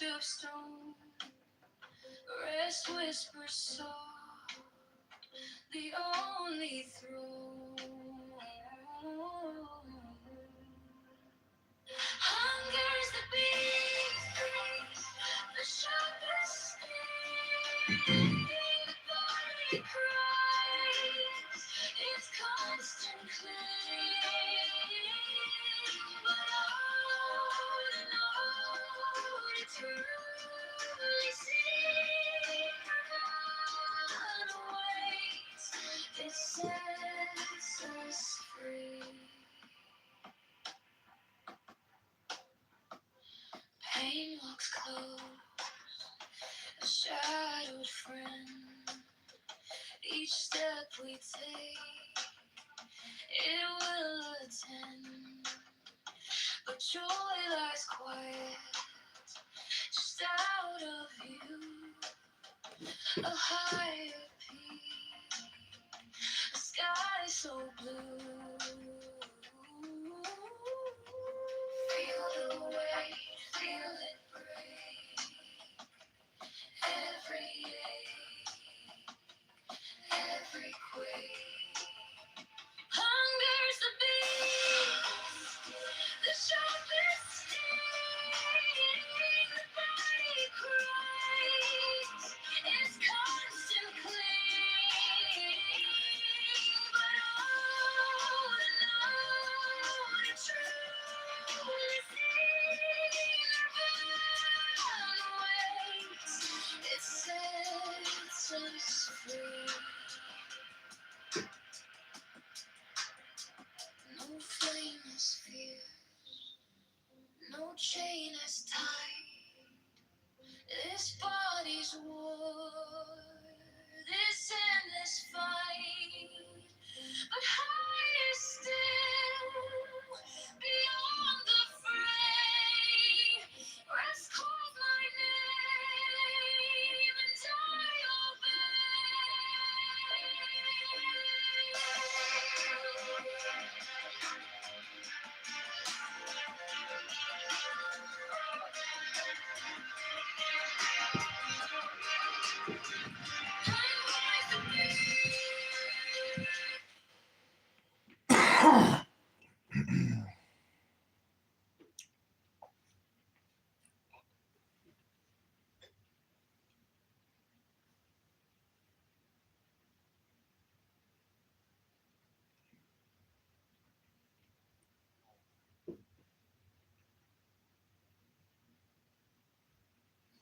of stone, rest whispers soft, the only throne. Hunger's the beast, the sharpest sting, the body cries, its constant claim. But all in all, to truly see, none awaits, it sets us free. Pain walks close, a shadowed friend. Each step we take, it will attend. But joy lies quiet, just out of view. A higher peak, a sky so blue. Feel the weight, feel it break. Every ache, every quake. Hunger's the beast, the sharpest sting. The body cries, its constant cling. But all in all, to truly see, nirvana waits, it sets us free. No flame is fierce, no chain is tight. This body's war, this endless fight. But higher still, beyond the fray, rest calls my name, and I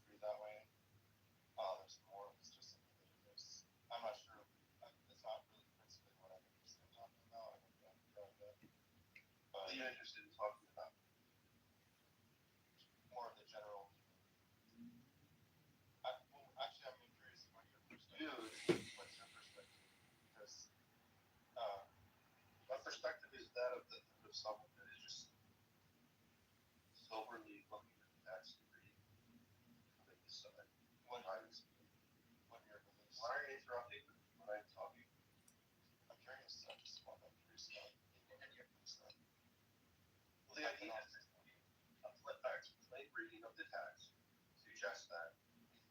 Read that way. There's more. It's just something that it is. I'm not sure. It's not really principally what I'm interested in talking about. I think I'm proud of it. But you're interested in talking about more of the general. Actually, I'm curious what your perspective is. What's your perspective? Because my perspective is that of someone that is just soberly looking at the tax degree and they decide when you're released. Why are you interrupting when I'm talking? I'm curious. I just want to curious about well, the idea is a flip back to plain reading of the tax suggests that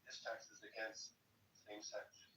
this tax is against same-sex.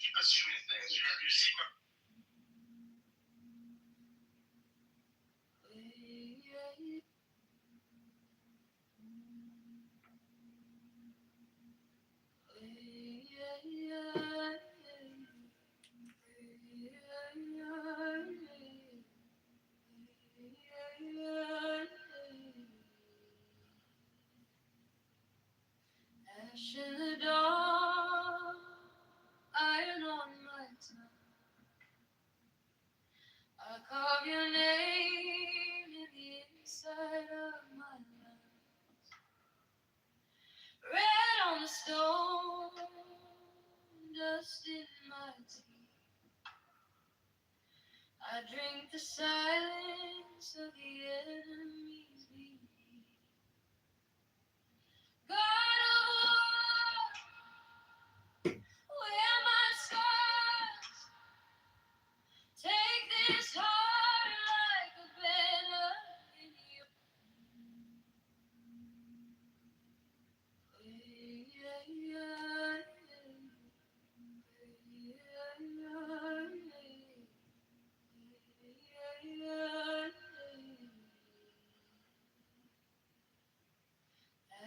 keep assuming things. Your secret. Ash in the dark, iron on my tongue. I carve your name in the inside of my lungs. Red on the stone, dust in my teeth. I drink the silence of the enemies beneath. God of war, wear my scars. Take this heart like a banner in your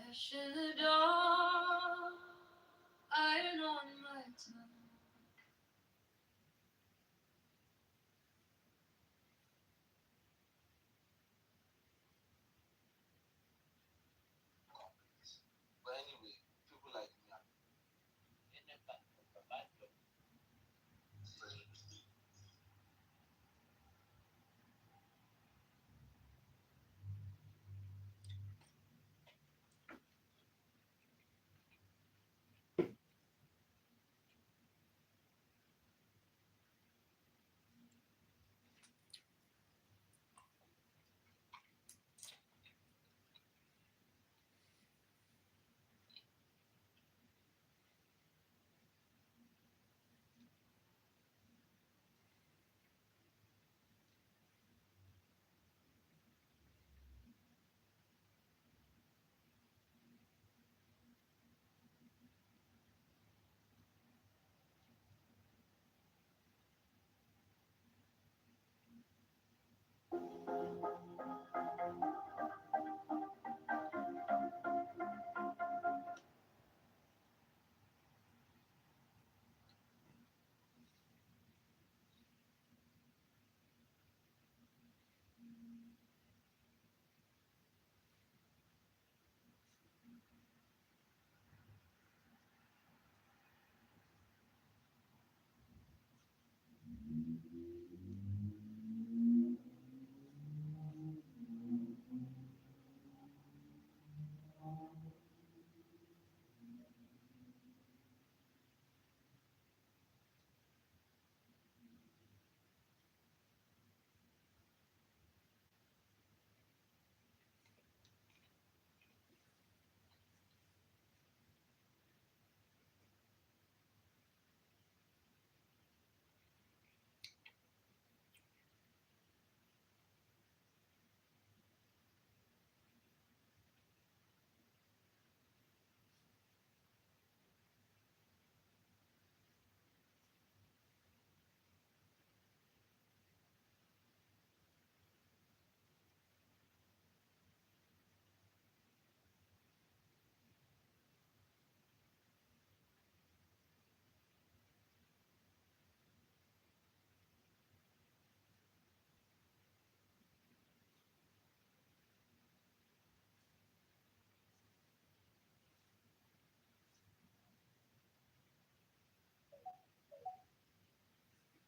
ash in the dark, iron on my tongue. But anyway, people like me are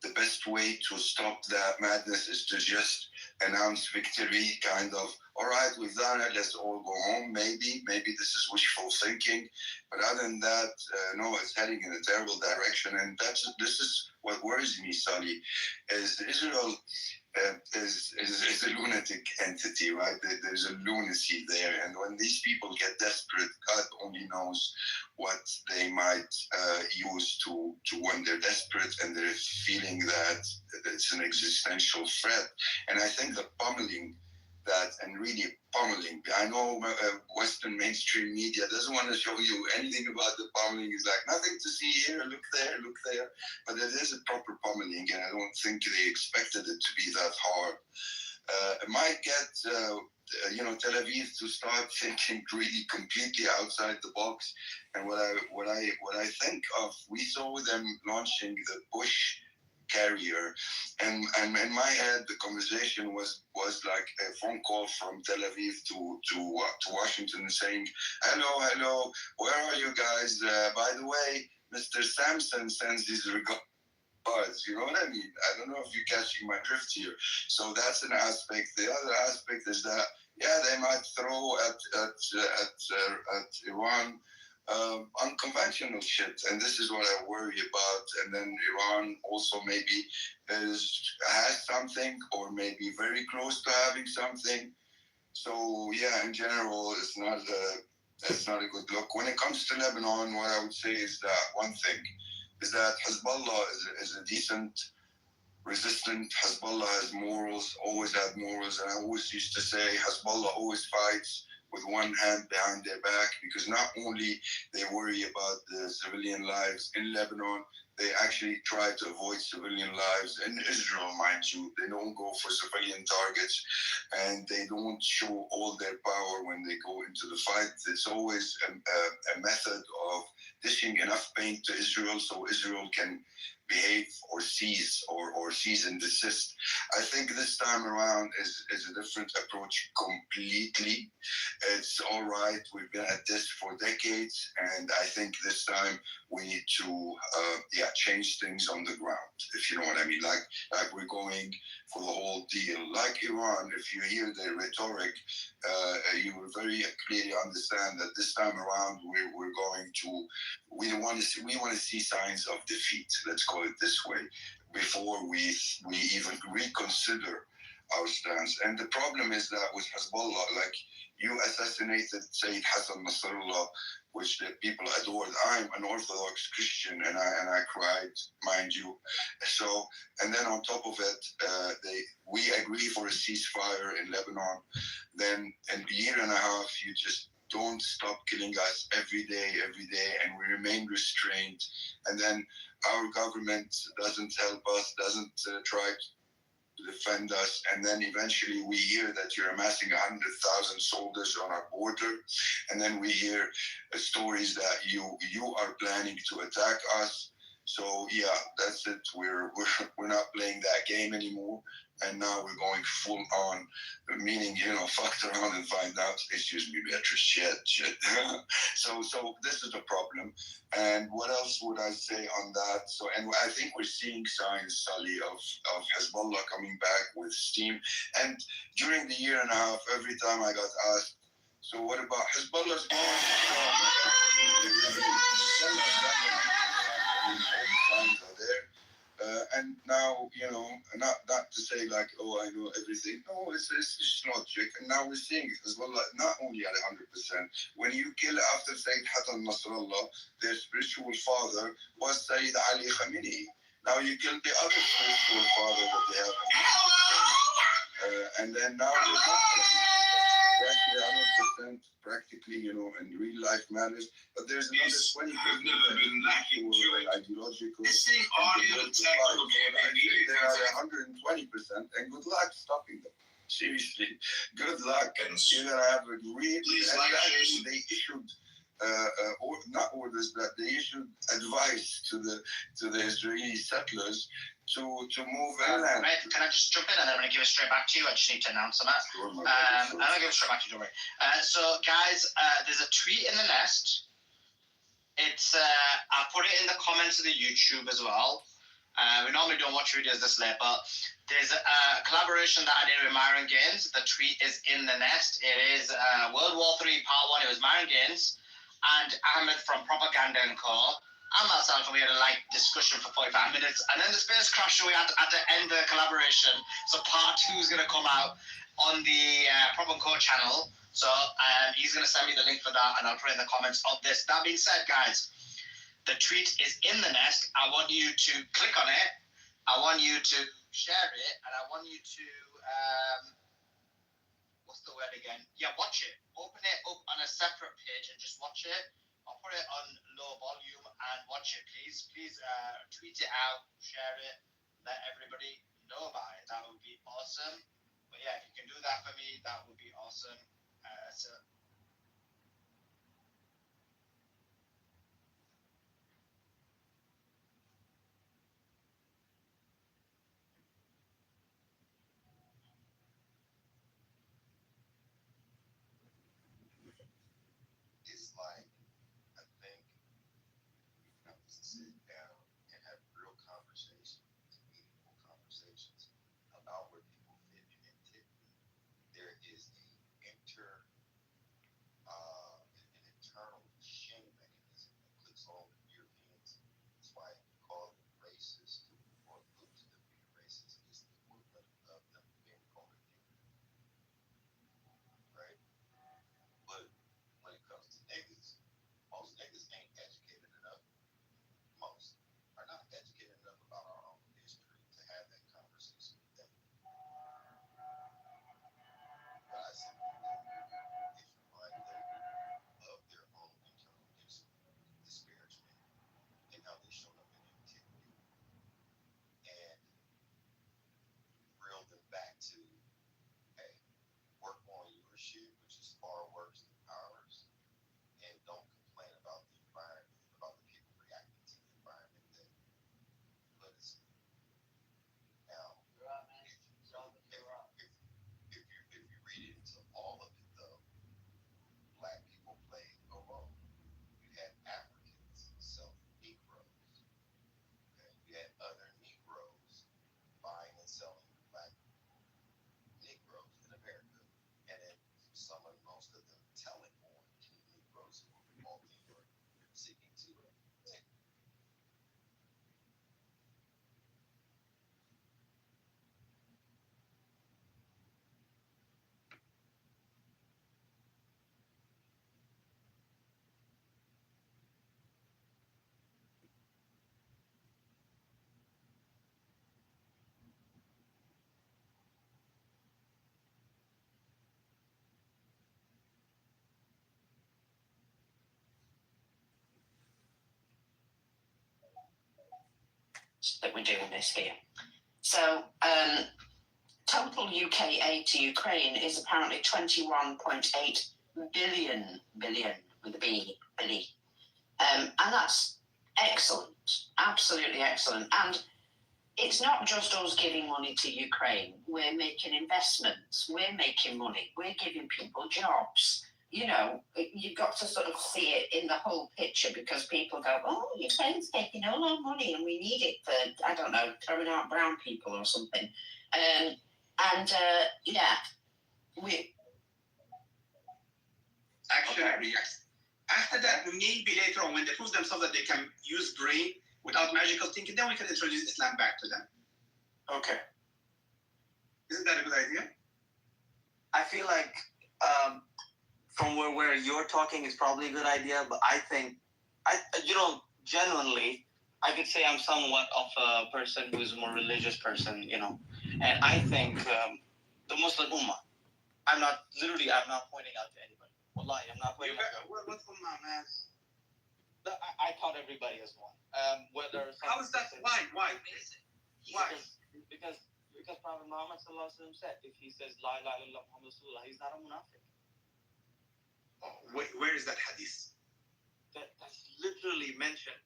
the best way to stop that madness is to just announce victory, kind of, all right, we've done it, let's all go home, maybe this is wishful thinking, but other than that, no, it's heading in a terrible direction, and this is what worries me, Sally, is Israel is a lunatic entity, right? There's a lunacy there, and when these people get desperate, God only knows what they might use to when they're desperate and they're feeling that it's an existential threat. And I think the pummeling that and really pummeling. I know Western mainstream media doesn't want to show you anything about the pummeling. It's like nothing to see here, look there. But it is a proper pummeling, and I don't think they expected it to be that hard. It might get Tel Aviv to start thinking really completely outside the box. And what I think of, we saw them launching the Bush carrier, and in my head the conversation was like a phone call from Tel Aviv to Washington saying, hello, where are you guys? By the way, Mr. Sampson sends his regards. You know what I mean? I don't know if you're catching my drift here. So that's an aspect. The other aspect is that they might throw at Iran unconventional shit, and this is what I worry about. And then Iran also maybe has something, or maybe very close to having something. So in general, it's not a good look. When it comes to Lebanon, what I would say is that one thing is that Hezbollah is a decent, resistant. Hezbollah has morals, always had morals, and I always used to say Hezbollah always fights with one hand behind their back, because not only they worry about the civilian lives in Lebanon, they actually try to avoid civilian lives in Israel, mind you. They don't go for civilian targets, and they don't show all their power when they go into the fight. It's always a method of dishing enough pain to Israel so Israel can behave or cease or cease and desist. I think this time around is a different approach completely. It's all right. We've been at this for decades, and I think this time we need to change things on the ground, if you know what I mean. Like we're going for the whole deal. Like Iran, if you hear the rhetoric, you will very clearly understand that this time around we're going to we want to see signs of defeat. Let's call it this way, before we even reconsider our stance. And the problem is that with Hezbollah, like, you assassinated Sayyid Hassan Nasrallah, which the people adored. I'm an Orthodox Christian, and I cried, mind you. So, and then on top of it, we agree for a ceasefire in Lebanon. Then in a year and a half, you just don't stop killing us every day, and we remain restrained. And then our government doesn't help us, doesn't try to defend us, and then eventually we hear that you're amassing 100,000 soldiers on our border, and then we hear stories that you are planning to attack us. So that's it. We're not playing that game anymore, and now we're going full on, meaning fucked around and find out. Excuse me, Beatrice. Shit. So this is a problem. And what else would I say on that? So, and I think we're seeing signs, Sally, of Hezbollah coming back with steam. And during the year and a half, every time I got asked, so what about Hezbollah's going? Signs are there. And now, not to say like, oh, I know everything. No, it's just logic. And now we're seeing it as well, like, not only at 100%. When you kill after Sayyid Hassan Nasrallah, their spiritual father was Sayyid Ali Khamenei. Now you kill the other spiritual father that they have. And then now we're not actually 100% practically, in real life matters. But there's another 20% have never been lacking during ideological. this audio technical They are 120%, and good luck stopping them. Seriously, good luck. And You're gonna have a real. They issued, or not orders, but they issued advice to the Israeli settlers to move inland. Can I just jump in, and then I'm going to give it straight back to you? I just need to announce on that. Sure, I'll give it straight back to you, don't worry. So, guys, there's a tweet in the nest. It's I put it in the comments of the YouTube as well. We normally don't watch videos this late, but there's a collaboration that I did with Myron Gaines. The tweet is in the nest. It is World War III Part 1. It was Myron Gaines and Ahmed from Propaganda and Co. And myself, and we had a discussion for 45 minutes. And then the space crash, so we had to end the collaboration. So Part 2 is going to come out on the Prop and Co channel. So he's going to send me the link for that, and I'll put it in the comments of this. That being said, guys, the tweet is in the nest. I want you to click on it. I want you to share it, and I want you to what's the word again? Yeah, watch it. Open it up on a separate page and just watch it. I'll put it on low volume and watch it, please. Please tweet it out, share it, let everybody know about it. That would be awesome. But yeah, if you can do that for me, that would be awesome. So It's like, I think we have to sit down and have real conversations, meaningful conversations about where people fit in activity. There is an internal shame mechanism that clicks all the Europeans. That's why you call them racist or allude to them being racist. It's the equivalent of them being called ignorant, right? But when it comes to niggas, most niggas ain't educated enough. Most are not educated enough about our own history to have that conversation with them. But I simply think if you find them of their own internal disparagement and how they showed up in activity and reel them back to, hey, work on your shit, which is far worse than ours, and don't complain about the environment, about the people reacting to the environment that put us in. Now, if you read into all of it though, black people played a role. You had Africans selling Negroes. Okay? You had other Negroes buying and selling black Negroes in America. And then most of them telling on Negroes who were revolting or seeking to take. That we're doing this here. So, total UK aid to Ukraine is apparently 21.8 billion with a B, billy. And that's excellent, absolutely excellent. And it's not just us giving money to Ukraine. We're making investments. We're making money. We're giving people jobs. You know, you've got to sort of see it in the whole picture because people go, oh, Ukraine's taking all our money and we need it for, I don't know, throwing out brown people or something. Yeah, we... Actually, yes. After that, maybe later on, when they prove themselves that they can use brain without magical thinking, then we can introduce Islam back to them. okay. Isn't that a good idea? I feel like from where you're talking is probably a good idea, but I think, genuinely, I could say I'm somewhat of a person who's a more religious person, and I think the Muslim Ummah, I'm not pointing out to anybody. Wallahi, I'm not pointing out to anybody. What's Ummah, man? I thought everybody is one. How is that? Why? Why? Because Prophet Muhammad said, if he says La ilaha illallah Muhammad Rasulullah, he's not a munafiq. Where is that hadith? That's literally mentioned.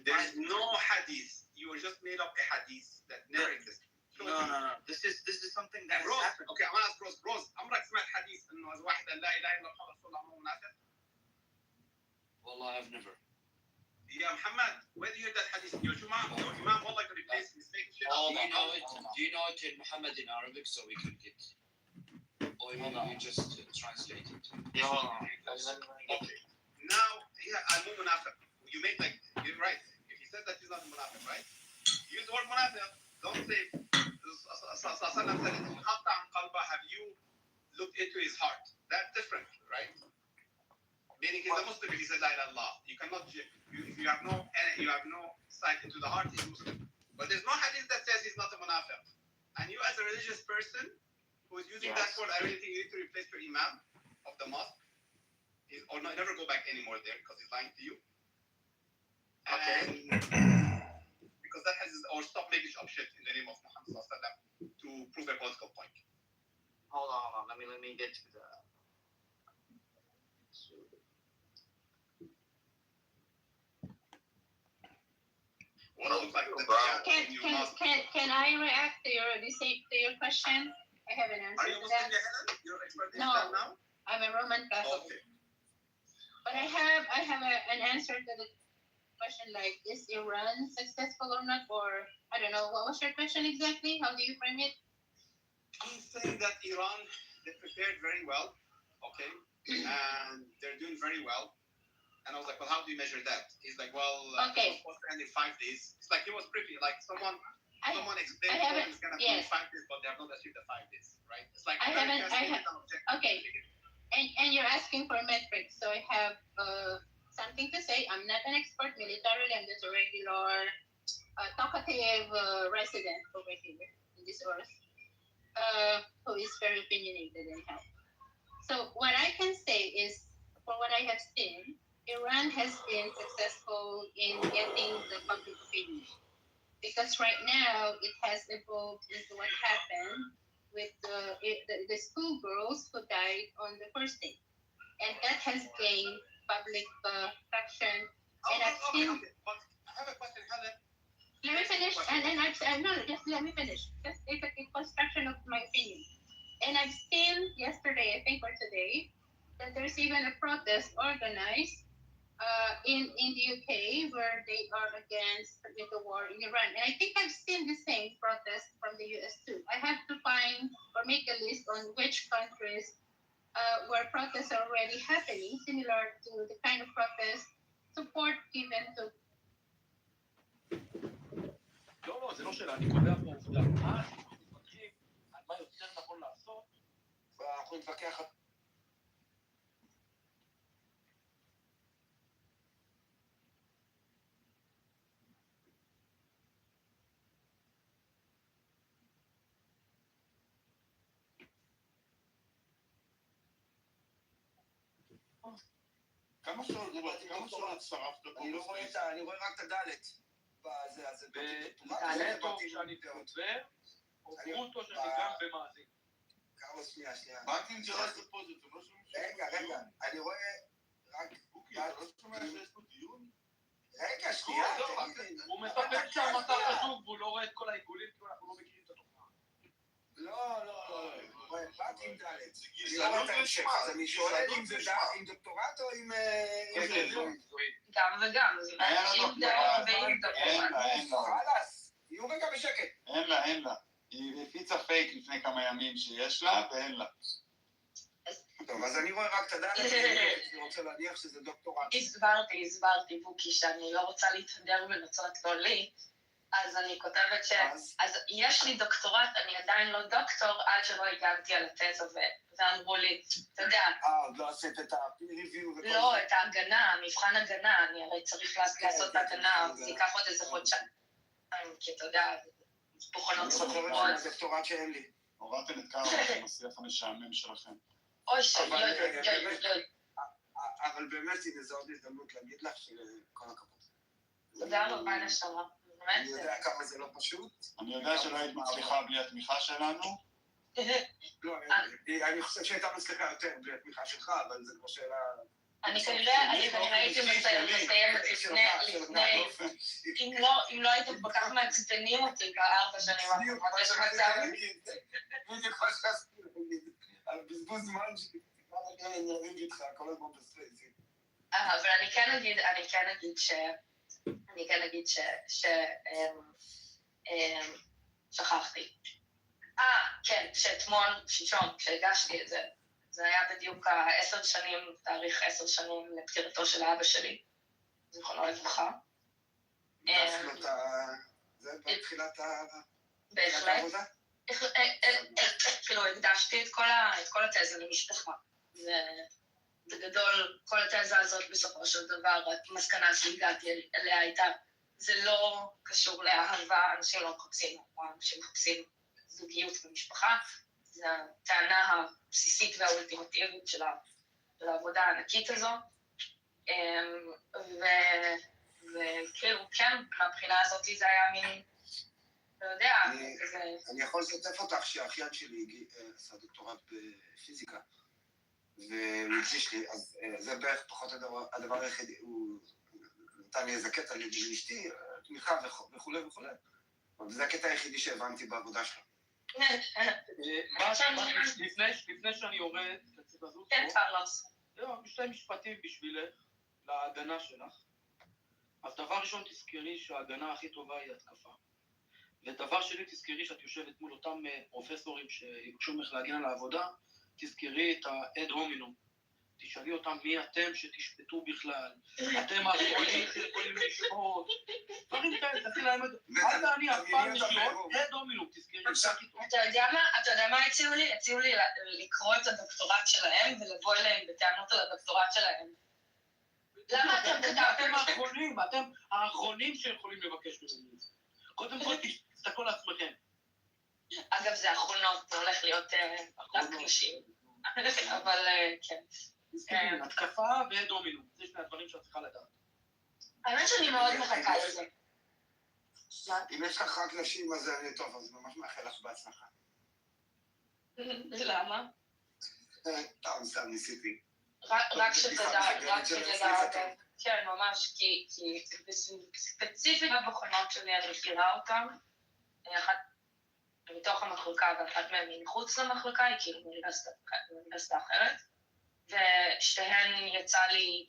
There's no hadith. You just made up a hadith that never existed. No. This is something that Rose, happened. okay, I'm gonna ask Rose. عمرك سمعت حديث إنه واحد لا إله إلا محمد رسول الله مو منافق؟ Wallah, I've never. Yeah, Muhammad, where do you hear that hadith? Your Imam Wallah could replace making shit up. Do you know it in Muhammad in Arabic so we could get? Or you just translate it? Yeah, hold on. Okay. Now, I'm a munafiq. You make you're right. If he says that he's not a munafiq, right? Use the word munafiq. Don't say, have you looked into his heart? That's different, right? Meaning he's a Muslim if he says La ilaha illallah. You cannot, if you have no sight into the heart, he's Muslim. But there's no hadith that says he's not a munafiq. And you as a religious person, who is using that for everything. You need to replace your imam of the mosque. Or not, never go back anymore there because he's lying to you. And because that has, or stop making up shit in the name of Muhammad to prove a political point. Hold on. Let me get to the. What looks like the Can I react to your question? I have an answer Are you to Muslim, that. Helen? You're expert in No. Islam now? I'm a Roman Catholic. Okay. But I have an answer to the question, like, is Iran successful or not? Or I don't know, what was your question exactly? How do you frame it? He's saying that Iran, they prepared very well, okay, and they're doing very well. And I was like, well, how do you measure that? He's like, well, Okay. it was supposed to end in 5 days. It's like he was pretty, like someone explained I it's going to be in 5 days, but they have not achieved the 5 days, right? It's like Okay. And you're asking for metrics, so I have something to say. I'm not an expert militarily. I'm just a regular, talkative resident over here in this earth, who is very opinionated anyhow. So what I can say is, for what I have seen, Iran has been successful in getting the public opinion, because right now it has evolved into what happened with the schoolgirls who died on the first day, and that has gained public traction. And I've seen. But I have a question, Helen. Let me finish, and then just let me finish. Just it's a construction of my opinion. And I've seen yesterday, I think, or today, that there's even a protest organized in the UK where they are against the war in Iran. And I think I've seen the same protest from the US too. I have to find or make a list on which countries where protests are already happening, similar to the kind of protest support given to. לא, זה לא שאלה, אני קובע פה עובדה. מה אנחנו מתווכחים על מה יותר נכון לעשות, ואנחנו נתווכח על... כמה שעות הצטרפת פה? אני רואה רק את הדלת. אז נטו שאני כותב, או ברוטו שאני גם במאזין. כמה שנייה. באתי עם ג'רס לפוזיט, זה לא שומעים רגע, אני רואה רק... אוקיי, אתה לא שומע שיש פה דיון? רגע, שנייה. הוא מספק שהמצב חשוב, והוא לא רואה את כל העיגולים, כי אנחנו לא מכירים את התוכנה. לא. באתי עם דלת. אני לא רואה את ההמשך, אז אני שואל אם זה עם דוקטורט או עם... גם וגם, זה עם דעות ועם דוקטורט. חלאס, יהיו רגע בשקט. אין לה. היא הפיצה פייק לפני כמה ימים שיש לה, ואין לה. טוב, אז אני רואה רק את הדלת, אני רוצה להניח שזה דוקטורט. הסברתי, בוקי, שאני לא רוצה להתהדר ולצורת לא לי, אז אני כותבת אז יש לי דוקטורט, אני עדיין לא דוקטור, עד שלא הגעתי על התזה, ואמרו לי, אתה יודע... עוד לא עשית את ה-review? לא, את ההגנה, מבחן הגנה, אני הרי צריך לעשות הגנה, זה ייקח עוד איזה חודשיים, כי אתה יודע, בוחנות סופרות. אני זוכרת דוקטורט שאין לי. הורדתם את קארה עם השיח המשעמם שלכם. אוי, אבל באמת, הנה, זו עוד הזדמנות להגיד לך שכל הכבוד. תודה רבה נשמה. אני יודע כמה זה לא פשוט. אני יודע שלא היית מצליחה בלי התמיכה שלנו. לא, אני חושב שהייתה מצליחה יותר בלי התמיכה שלך, אבל זה כבר שאלה... אני כנראה הייתי מסיימת לפני... אם לא הייתם כל כך מעצבנים אותי ב4 שנים האחרונות, יש מצב... בדיוק מה שעשיתי להגיד, על בזבוז זמן שאני אריב איתך כל הזמן בספייסים. אבל אני כן אגיד שכחתי. כן, שלשום, כשהגשתי את זה, זה היה בדיוק 10 שנים, תאריך 10 שנים לפטירתו של אבא שלי, זיכרונו לברכה. זה בתחילת העבודה? כאילו, הקדשתי את כל התזה למשפחה. בגדול, כל התזה הזאת בסופו של דבר, המסקנה שהגעתי אליה הייתה, זה לא קשור לאהבה, אנשים לא מחפשים, אנשים מחפשים זוגיות ומשפחה, זו הטענה הבסיסית והאולטימטיבית של העבודה הענקית הזו. וכאילו, כן, מהבחינה הזאת זה היה מין, לא יודע, כזה... אני יכול לשתף אותך שהאחיין שלי עשה דוקטורט בפיזיקה, והוא הקדיש לי, אז זה בערך פחות הדבר היחידי, הוא נתן לי איזה קטע לאשתי, תמיכה וכו' וכו'. אבל זה הקטע היחידי שהבנתי בעבודה שלו. לפני שאני יורד, תציב הזו. כן, קרלוס. לא, בשתי משפטים בשבילך, להגנה שלך. אז דבר ראשון תזכרי שההגנה הכי טובה היא התקפה. ודבר שני תזכרי שאת יושבת מול אותם פרופסורים שיבקשו ממך להגן על העבודה, תזכרי את ה-ad hominem. תשאלי אותם מי אתם שתשפטו בכלל. אתם האחרונים שיכולים לשפוט. דברים כאלה, תתחיל להם את זה. אל תעני אף פעם לשאול, ad hominem, תזכרי. אתה יודע מה הציעו לי? הציעו לי לקרוא את הדוקטורט שלהם ולבוא אליהם בטענות על הדוקטורט שלהם. למה אתם כתבתם? אתם האחרונים שיכולים לבקש ממנו. קודם כל תסתכלו לעצמכם. אגב, זה האחרונות, זה הולך להיות רק קלישים. אבל כן. התקפה ודומינו, זה שני הדברים שאת צריכה לדעת. האמת שאני מאוד מחכה לזה. אם יש לך רק נשים, אז אני טוב, אז ממש מאחל לך בהצלחה. למה? סתם ניסיתי. רק שתדע, כן, ממש, כי ספציפית הבוחנות שלי, אני מכירה אותן, אחת מתוך המחלקה ואחת מהן מחוץ למחלקה, היא כאילו מאוניברסיטה אחרת, ושתיהן יצא לי